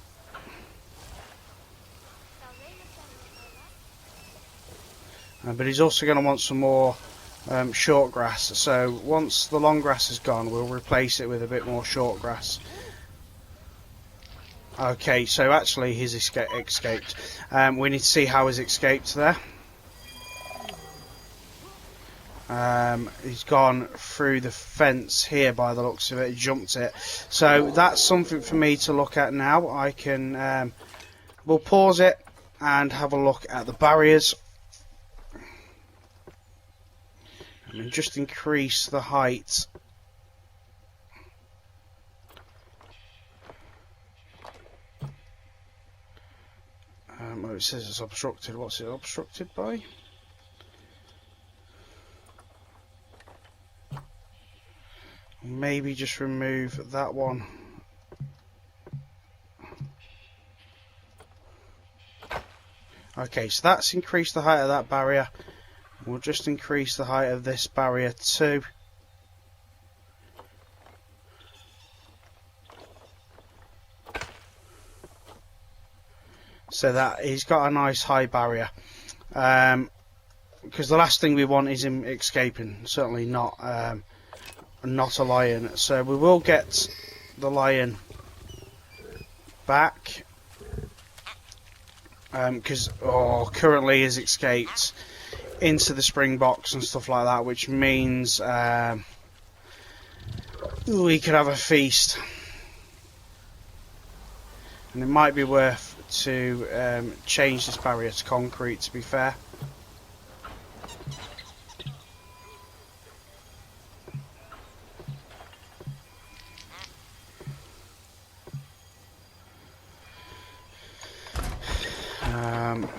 but he's also going to want some more short grass. So once the long grass is gone, we'll replace it with a bit more short grass. Okay, so actually he's escaped. We need to see how he's escaped there. He's gone through the fence here by the looks of it, jumped it. So that's something for me to look at now. I can, we'll pause it and have a look at the barriers. And just increase the height. Oh, it says it's obstructed. What's it obstructed by? Maybe just remove that one. Okay, so that's increased the height of that barrier. We'll just increase the height of this barrier too. So that he's got a nice high barrier. Because the last thing we want is him escaping. Certainly not a lion. So we will get the lion back. Because currently he's escaped into the spring box and stuff like that, which means we could have a feast. And it might be worth to change this barrier to concrete, to be fair.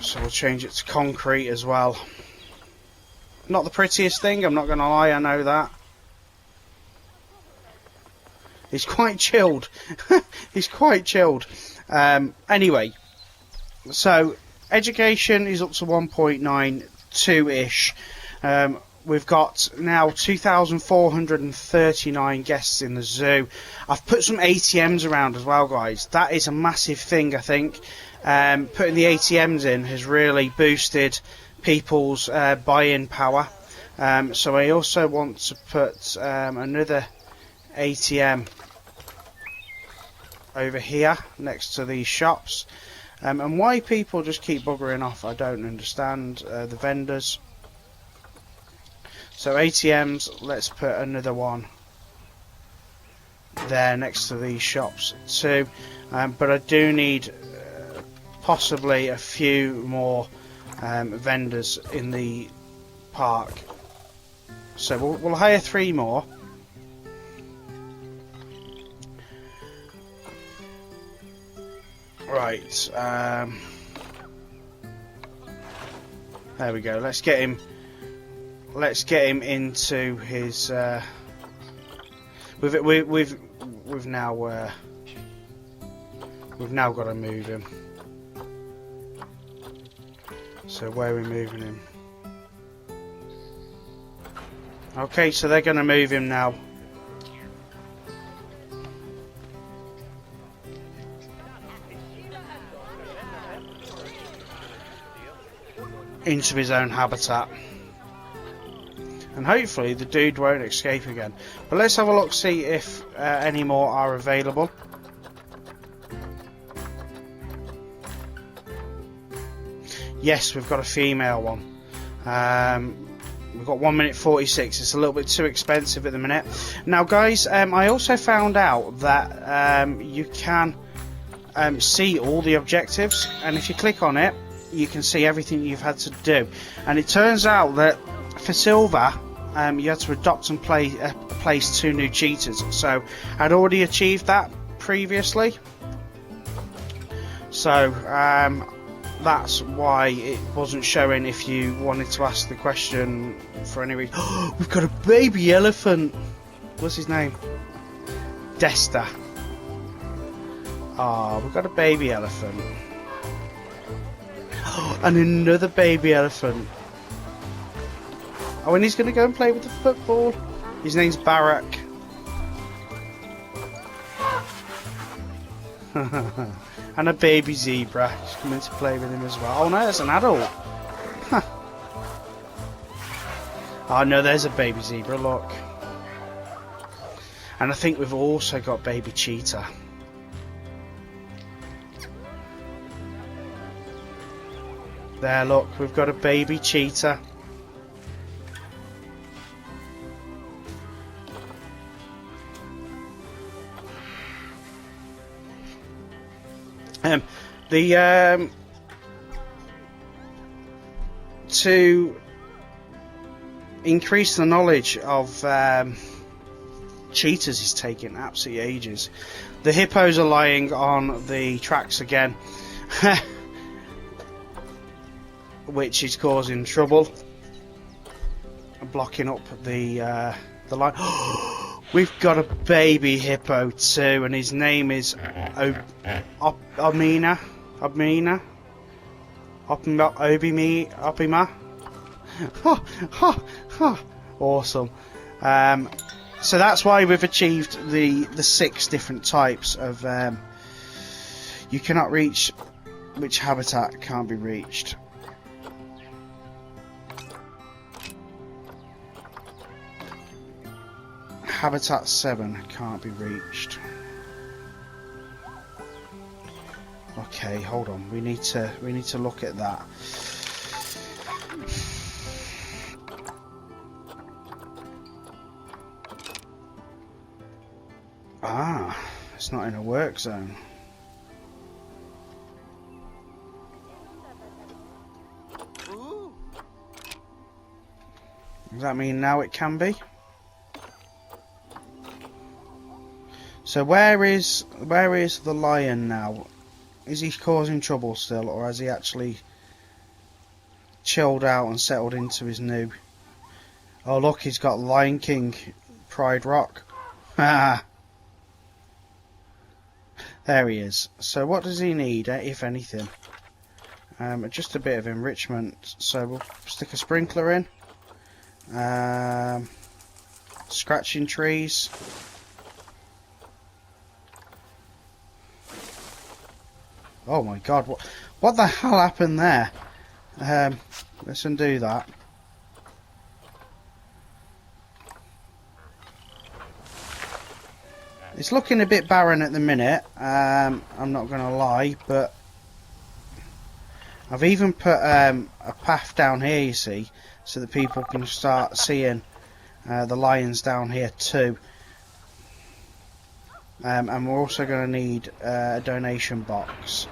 So we'll change it to concrete as well. Not the prettiest thing, I'm not going to lie, I know that. He's quite chilled. He's quite chilled. Anyway, so education is up to 1.92-ish. We've got now 2,439 guests in the zoo. I've put some ATMs around as well, guys. That is a massive thing, I think. Putting the ATMs in has really boosted people's buying power. So I also want to put another ATM over here next to these shops. And why people just keep buggering off, I don't understand. The vendors. So ATMs, let's put another one there next to these shops too. But I do need possibly a few more vendors in the park. So we'll hire 3 more. Right. There we go. Let's get him into his. We've now got to move him. So where are we moving him? Okay, so they're going to move him now. Into his own habitat. And hopefully the dude won't escape again. But let's have a look, see if any more are available. Yes, we've got a female one. We've got 1 minute 46. It's a little bit too expensive at the minute. Now, guys, I also found out that you can see all the objectives, and if you click on it, you can see everything you've had to do. And it turns out that for silver, you had to adopt and place 2 new cheetahs. So I'd already achieved that previously. So that's why it wasn't showing if you wanted to ask the question for any reason. We've got a baby elephant. What's his name? Desta. Oh, we've got a baby elephant. And another baby elephant. Oh, and he's going to go and play with the football. His name's Barak. And a baby zebra. He's coming to play with him as well. Oh no, that's an adult. Huh. Oh no, there's a baby zebra, look. And I think we've also got baby cheetah. There, look, we've got a baby cheetah. To increase the knowledge of cheetahs is taking absolutely ages. The hippos are lying on the tracks again, which is causing trouble, blocking up the line. We've got a baby hippo too, and his name is Obima. Awesome. So that's why we've achieved the 6 different types of. You cannot reach which habitat can't be reached. Habitat 7 can't be reached. Okay, hold on. We need to look at that. Ah, it's not in a work zone. Does that mean now it can be? So where is the lion now? Is he causing trouble still, or has he actually chilled out and settled into his new? Oh look, he's got Lion King Pride Rock. Ah, there he is. So what does he need, if anything? Just a bit of enrichment. So we'll stick a sprinkler in. Scratching trees. Oh my god, what the hell happened there? Let's undo that. It's looking a bit barren at the minute, I'm not going to lie, but I've even put a path down here, you see, so that people can start seeing the lions down here too. And we're also going to need a donation box.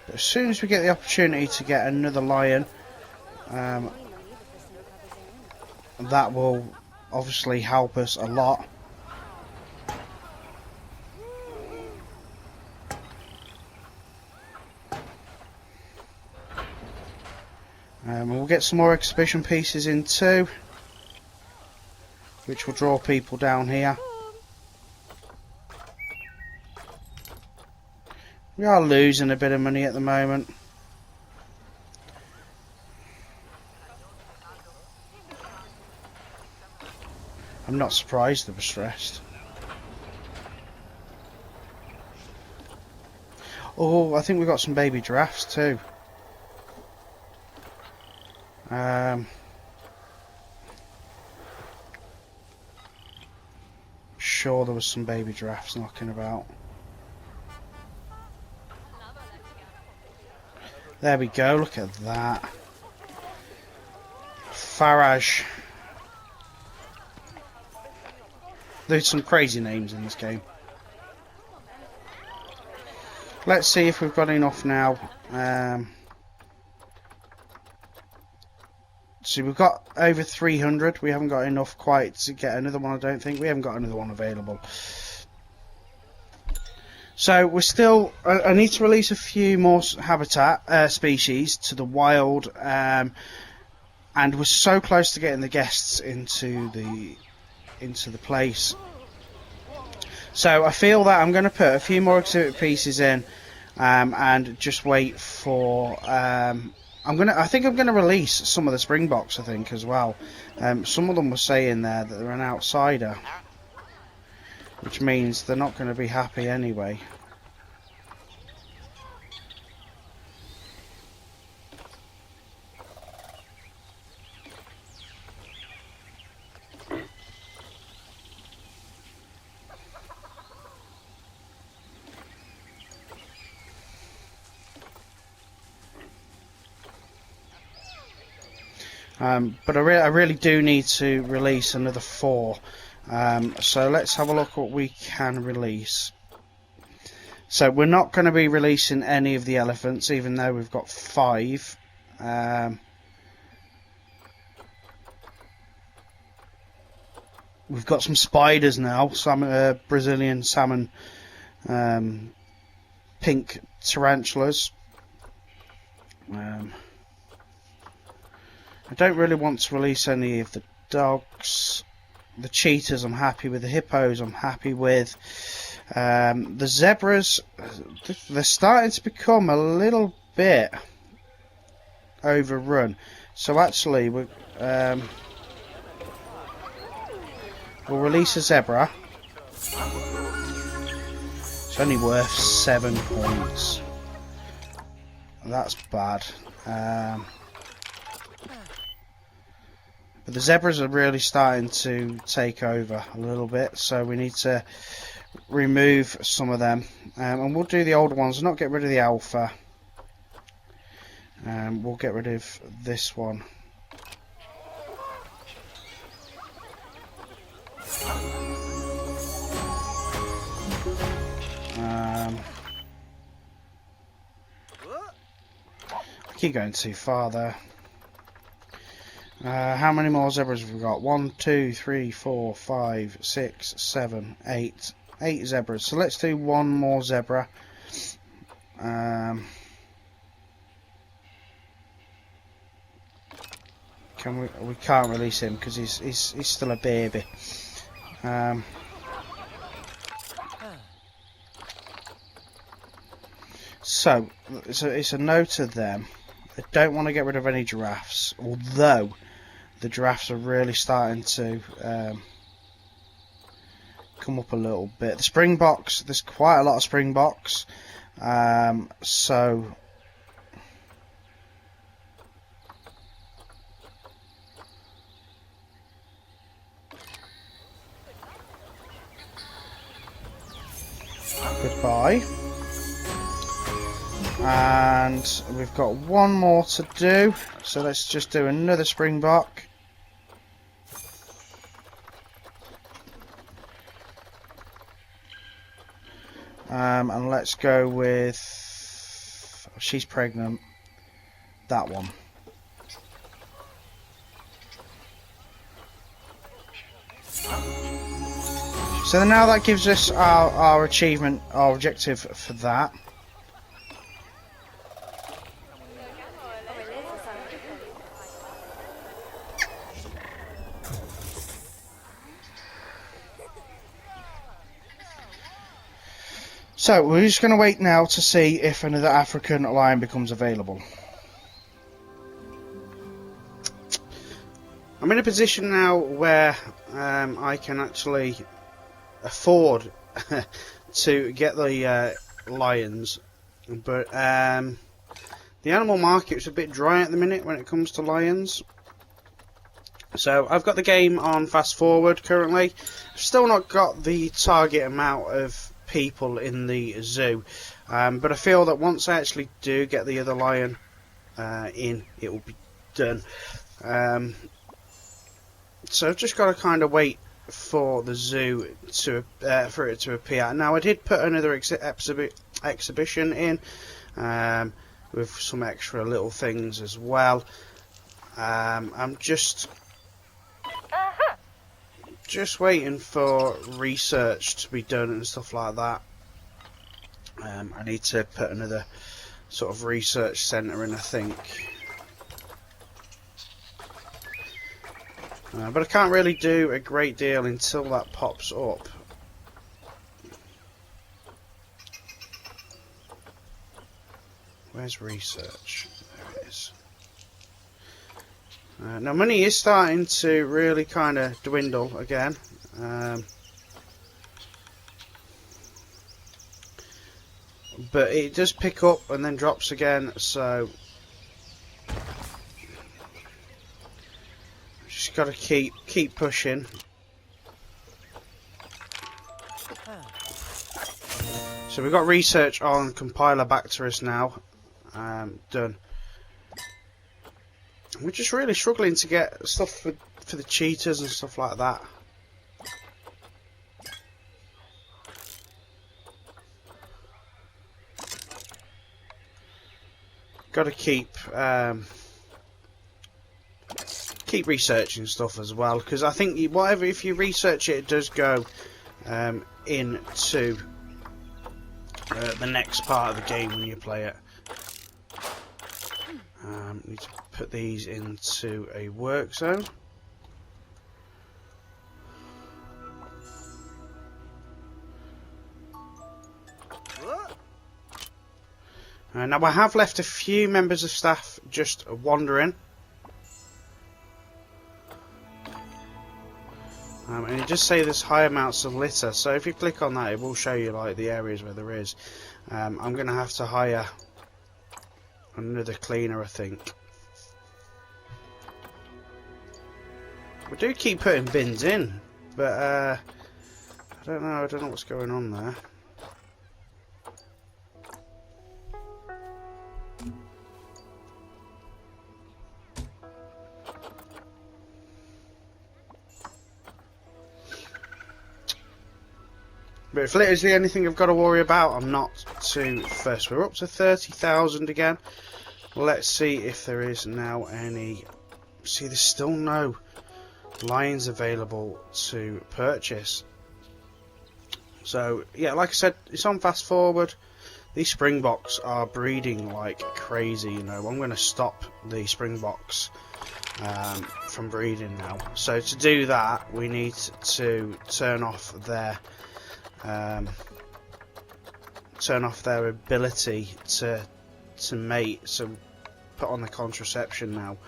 But as soon as we get the opportunity to get another lion, that will obviously help us a lot. We'll get some more exhibition pieces in too, which will draw people down here. We are losing a bit of money at the moment. I'm not surprised they were stressed. Oh, I think we've got some baby giraffes too. Sure there was some baby giraffes knocking about. There we go, look at that. Farage. There's some crazy names in this game. Let's see if we've got enough now. So we've got over 300. We haven't got enough quite to get another one, I don't think. We haven't got another one available. So we're still... I need to release a few more habitat species to the wild. And we're so close to getting the guests into the place. So I feel that I'm going to put a few more exhibit pieces in. And just wait for... I think I'm gonna release some of the Springboks, I think, as well. Some of them were saying there that they're an outsider, which means they're not going to be happy anyway. But I really do need to release another 4. So let's have a look what we can release. So we're not going to be releasing any of the elephants, even though we've got 5. We've got some spiders now, some Brazilian salmon, pink tarantulas. I don't really want to release any of the dogs. The cheetahs I'm happy with, the hippos I'm happy with. The zebras, they're starting to become a little bit overrun. So actually, we'll release a zebra. It's only worth 7 points. That's bad. But the zebras are really starting to take over a little bit, so we need to remove some of them. And we'll do the older ones, not get rid of the alpha. We'll get rid of this one. I keep going too far there. How many more zebras have we got? 1, 2, 3, 4, 5, 6, 7, 8. 8 zebras. So let's do 1 more zebra. We can't release him because he's still a baby. So it's a no to them. I don't want to get rid of any giraffes, although the giraffes are really starting to come up a little bit. The springboks, there's quite a lot of springboks, so goodbye. And we've got 1 more to do, so let's just do another springbok. And let's go with, she's pregnant, that one. So now that gives us our achievement, our objective for that. So we're just going to wait now to see if another African lion becomes available. I'm in a position now where I can actually afford to get the lions, but the animal market is a bit dry at the minute when it comes to lions. So I've got the game on fast forward currently. I've still not got the target amount of people in the zoo, but I feel that once I actually do get the other lion in, it will be done. So I've just got to kind of wait for the zoo to for it to appear. Now I did put another exhibition in with some extra little things as well. I'm just waiting for research to be done and stuff like that. I need to put another sort of research centre in, I think. But I can't really do a great deal until that pops up. Where's research? There it is. Now money is starting to really kind of dwindle again. But it does pick up and then drops again, so just got to keep pushing. So we've got research on Campylobacterus now done. We're just really struggling to get stuff for the cheetahs and stuff like that. Got to keep researching stuff as well, because I think if you research it, it does go into the next part of the game when you play it. Need to put these into a work zone. Now I have left a few members of staff just wandering. And it does say there's high amounts of litter, so if you click on that it will show you like the areas where there is. I'm going to have to hire another cleaner, I think. We do keep putting bins in, but I don't know what's going on there. But if litter's the only thing I've got to worry about, I'm not too fussed. We're up to 30,000 again. Let's see if there is now any. See, there's still no lions available to purchase. So yeah, like I said, it's on fast forward. These springboks are breeding like crazy. You know, I'm going to stop the springboks from breeding now. So to do that, we need to turn off their ability to mate. So put on the contraception now,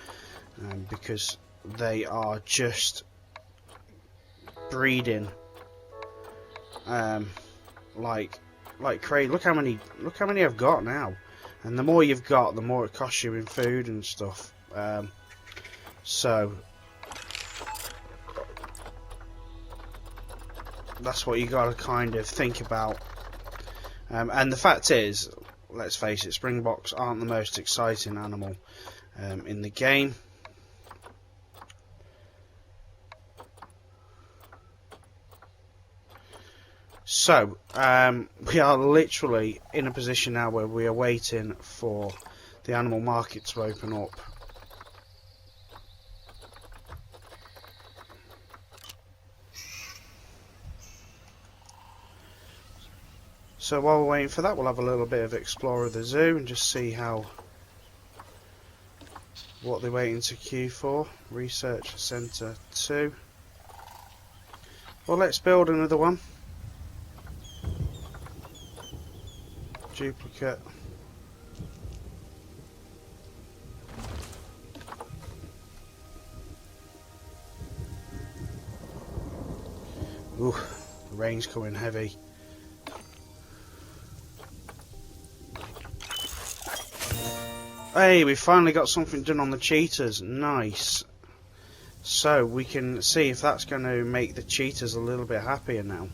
because they are just breeding like crazy. Look how many I've got now, and the more you've got, the more it costs you in food and stuff. So that's what you got to kind of think about. And the fact is, let's face it, springboks aren't the most exciting animal in the game. So we are literally in a position now where we are waiting for the animal market to open up. So while we're waiting for that, we'll have a little bit of explore of the zoo and just see what they're waiting to queue for. Research Centre 2. Well, let's build another one. Duplicate. Ooh, the rain's coming heavy. Hey, we finally got something done on the cheetahs. Nice. So we can see if that's going to make the cheetahs a little bit happier now.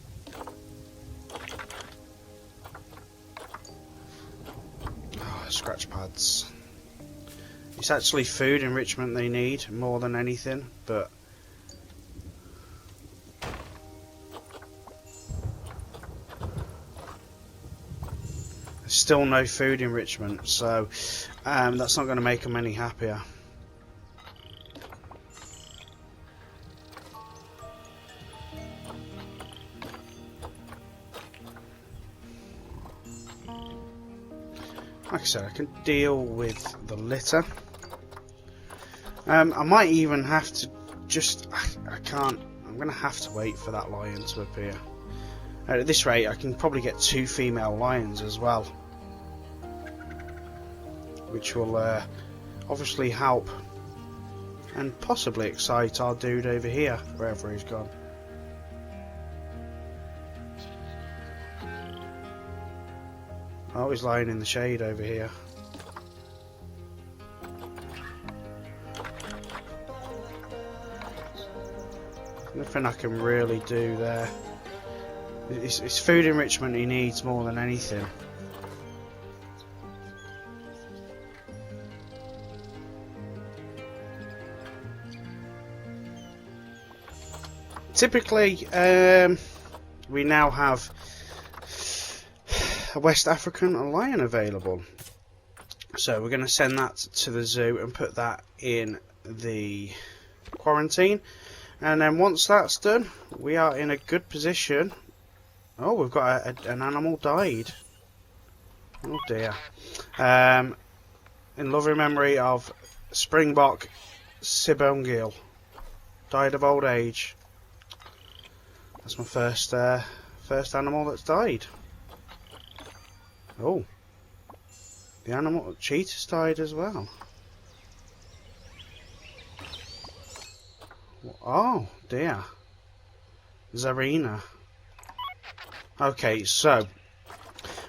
Oh, scratch pads. It's actually food enrichment they need more than anything, but there's still no food enrichment, so that's not going to make them any happier. Like I said, I can deal with the litter. I might even have to just... I can't... I'm going to have to wait for that lion to appear. At this rate, I can probably get 2 female lions as well, which will obviously help and possibly excite our dude over here, wherever he's gone. Oh, he's lying in the shade over here. Nothing I can really do there. It's food enrichment he needs more than anything. typically, we now have a West African lion available. So we're going to send that to the zoo and put that in the quarantine. And then once that's done, we are in a good position. Oh, we've got an animal died. Oh dear. In loving memory of Springbok Sibongil. Died of old age. That's my first animal that's died. Oh. The animal cheetah's died as well. Oh dear. Zarina. Okay, so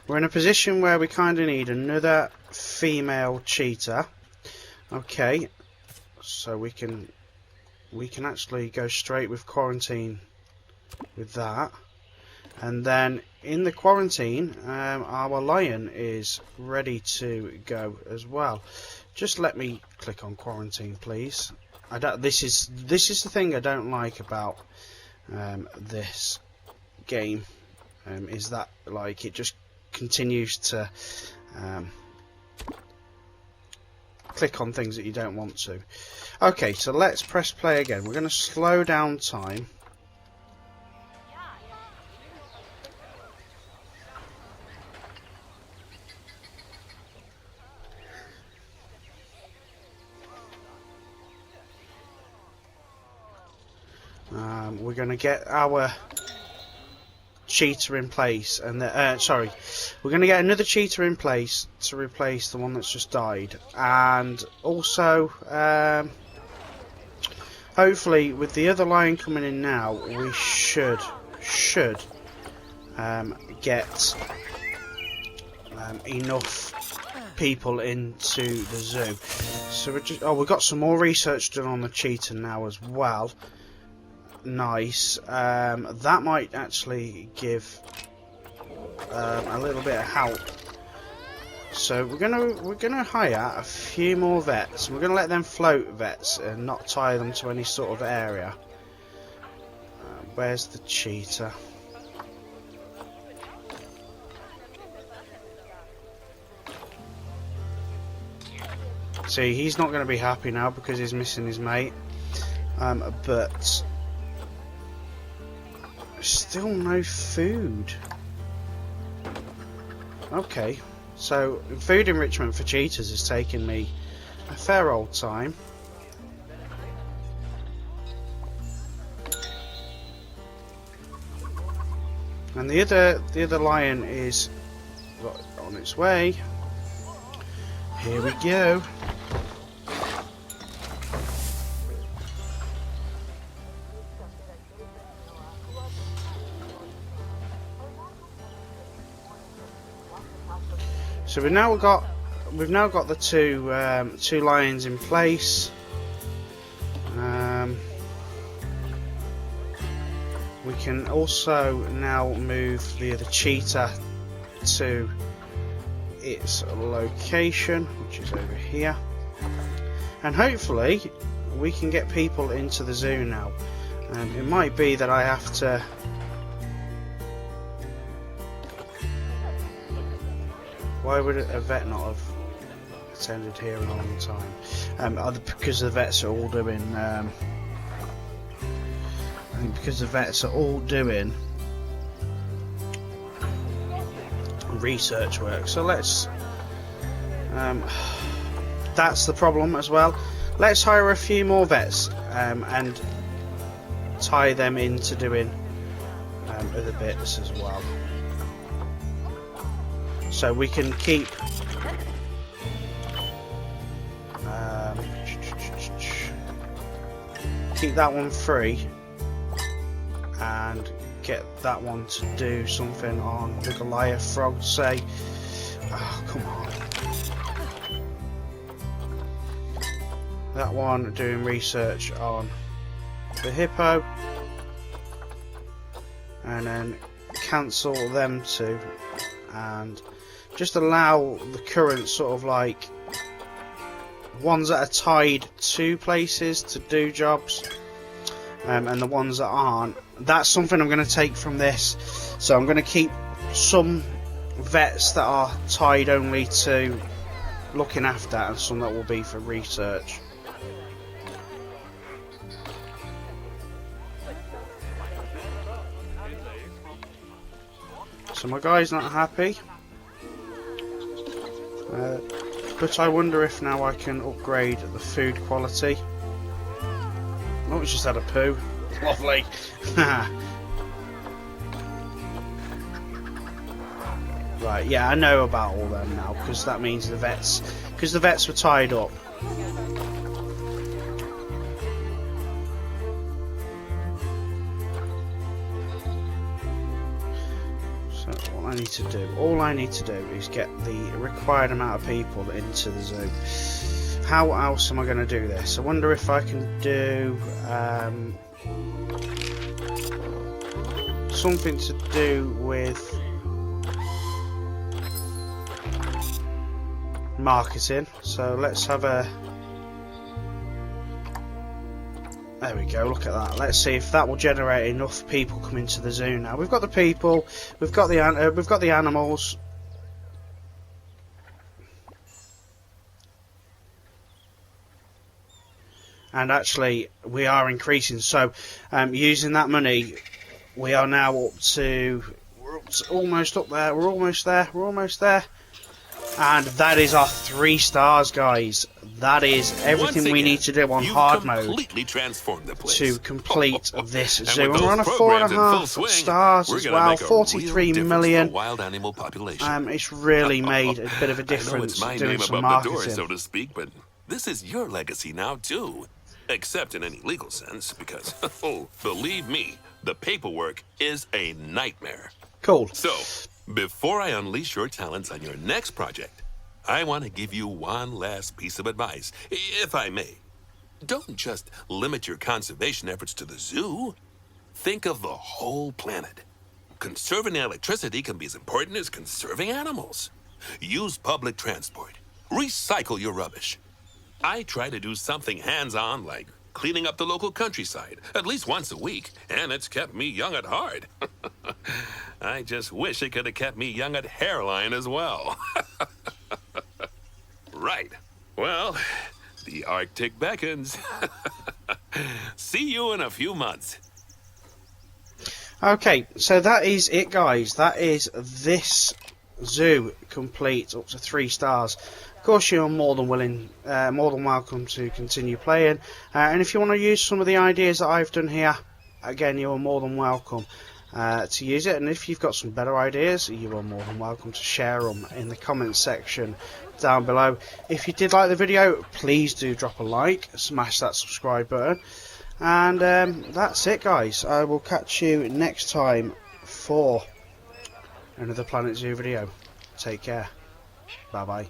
we're in a position where we kind of need another female cheetah. Okay, so we can actually go straight with quarantine with that, and then in the quarantine, our lion is ready to go as well. Just let me click on quarantine, please. This is the thing I don't like about this game. Is that like it just continues to click on things that you don't want to. Okay, so let's press play again. We're going to slow down time. We're going to get our cheetah in place, and we're going to get another cheetah in place to replace the one that's just died, and also hopefully with the other lion coming in now, we should get enough people into the zoo. So we've got some more research done on the cheetah now as well. Nice. That might actually give a little bit of help. So we're gonna hire a few more vets. We're gonna let them float vets and not tie them to any sort of area. Where's the cheetah? See, he's not going to be happy now because he's missing his mate. But still no food. Okay, so food enrichment for cheetahs has taken me a fair old time. And the other lion is on its way. Here we go. So we've now got the two lions in place. We can also now move the other cheetah to its location, which is over here, and hopefully we can get people into the zoo now. It might be that I have to why would a vet not have attended here in a long time? Because the vets are all doing I think because the vets are all doing research work. So let's that's the problem as well. Let's hire a few more vets and tie them into doing other bits as well, so we can keep that one free and get that one to do something on the Goliath frog, say. Oh, come on. That one doing research on the hippo, and then cancel them two and just allow the current sort of like ones that are tied to places to do jobs. and the ones that aren't, that's something I'm going to take from this. So I'm going to keep some vets that are tied only to looking after, and some that will be for research. So my guy's not happy, but I wonder if now I can upgrade the food quality. Oh, it's just had a poo. Lovely. Right, yeah, I know about all them now, because that means the vets were tied up. So all I need to do is get the required amount of people into the zoo. How else am I going to do this? I wonder if I can do something to do with marketing. So let's have a... There we go, look at that. Let's see if that will generate enough people coming to the zoo now. We've got the people, we've got the animals. And actually we are increasing, so using that money we are now up to, we're almost up there, we're almost there, and that is our 3 stars, guys. That is everything we need to do on hard mode to complete this zoo. And we're on a 4.5 stars as well, 43 million. It's really made a bit of a difference doing some marketing, so to speak, but this is your legacy now too. Except in any legal sense, because, oh, believe me, the paperwork is a nightmare. Cool. So, before I unleash your talents on your next project, I want to give you one last piece of advice, if I may. Don't just limit your conservation efforts to the zoo. Think of the whole planet. Conserving electricity can be as important as conserving animals. Use public transport. Recycle your rubbish. I try to do something hands-on, like cleaning up the local countryside, at least once a week, and it's kept me young at heart. I just wish it could have kept me young at hairline as well. Right. Well, the Arctic beckons. See you in a few months. Okay, so that is it, guys. That is this zoo complete, up to 3 stars. Of course, you're more than welcome to continue playing, and if you want to use some of the ideas that I've done here, again, you are more than welcome to use it. And if you've got some better ideas, you are more than welcome to share them in the comments section down below. If you did like the video, please do drop a like, smash that subscribe button, and that's it, guys. I will catch you next time for another Planet Zoo video. Take care. Bye bye.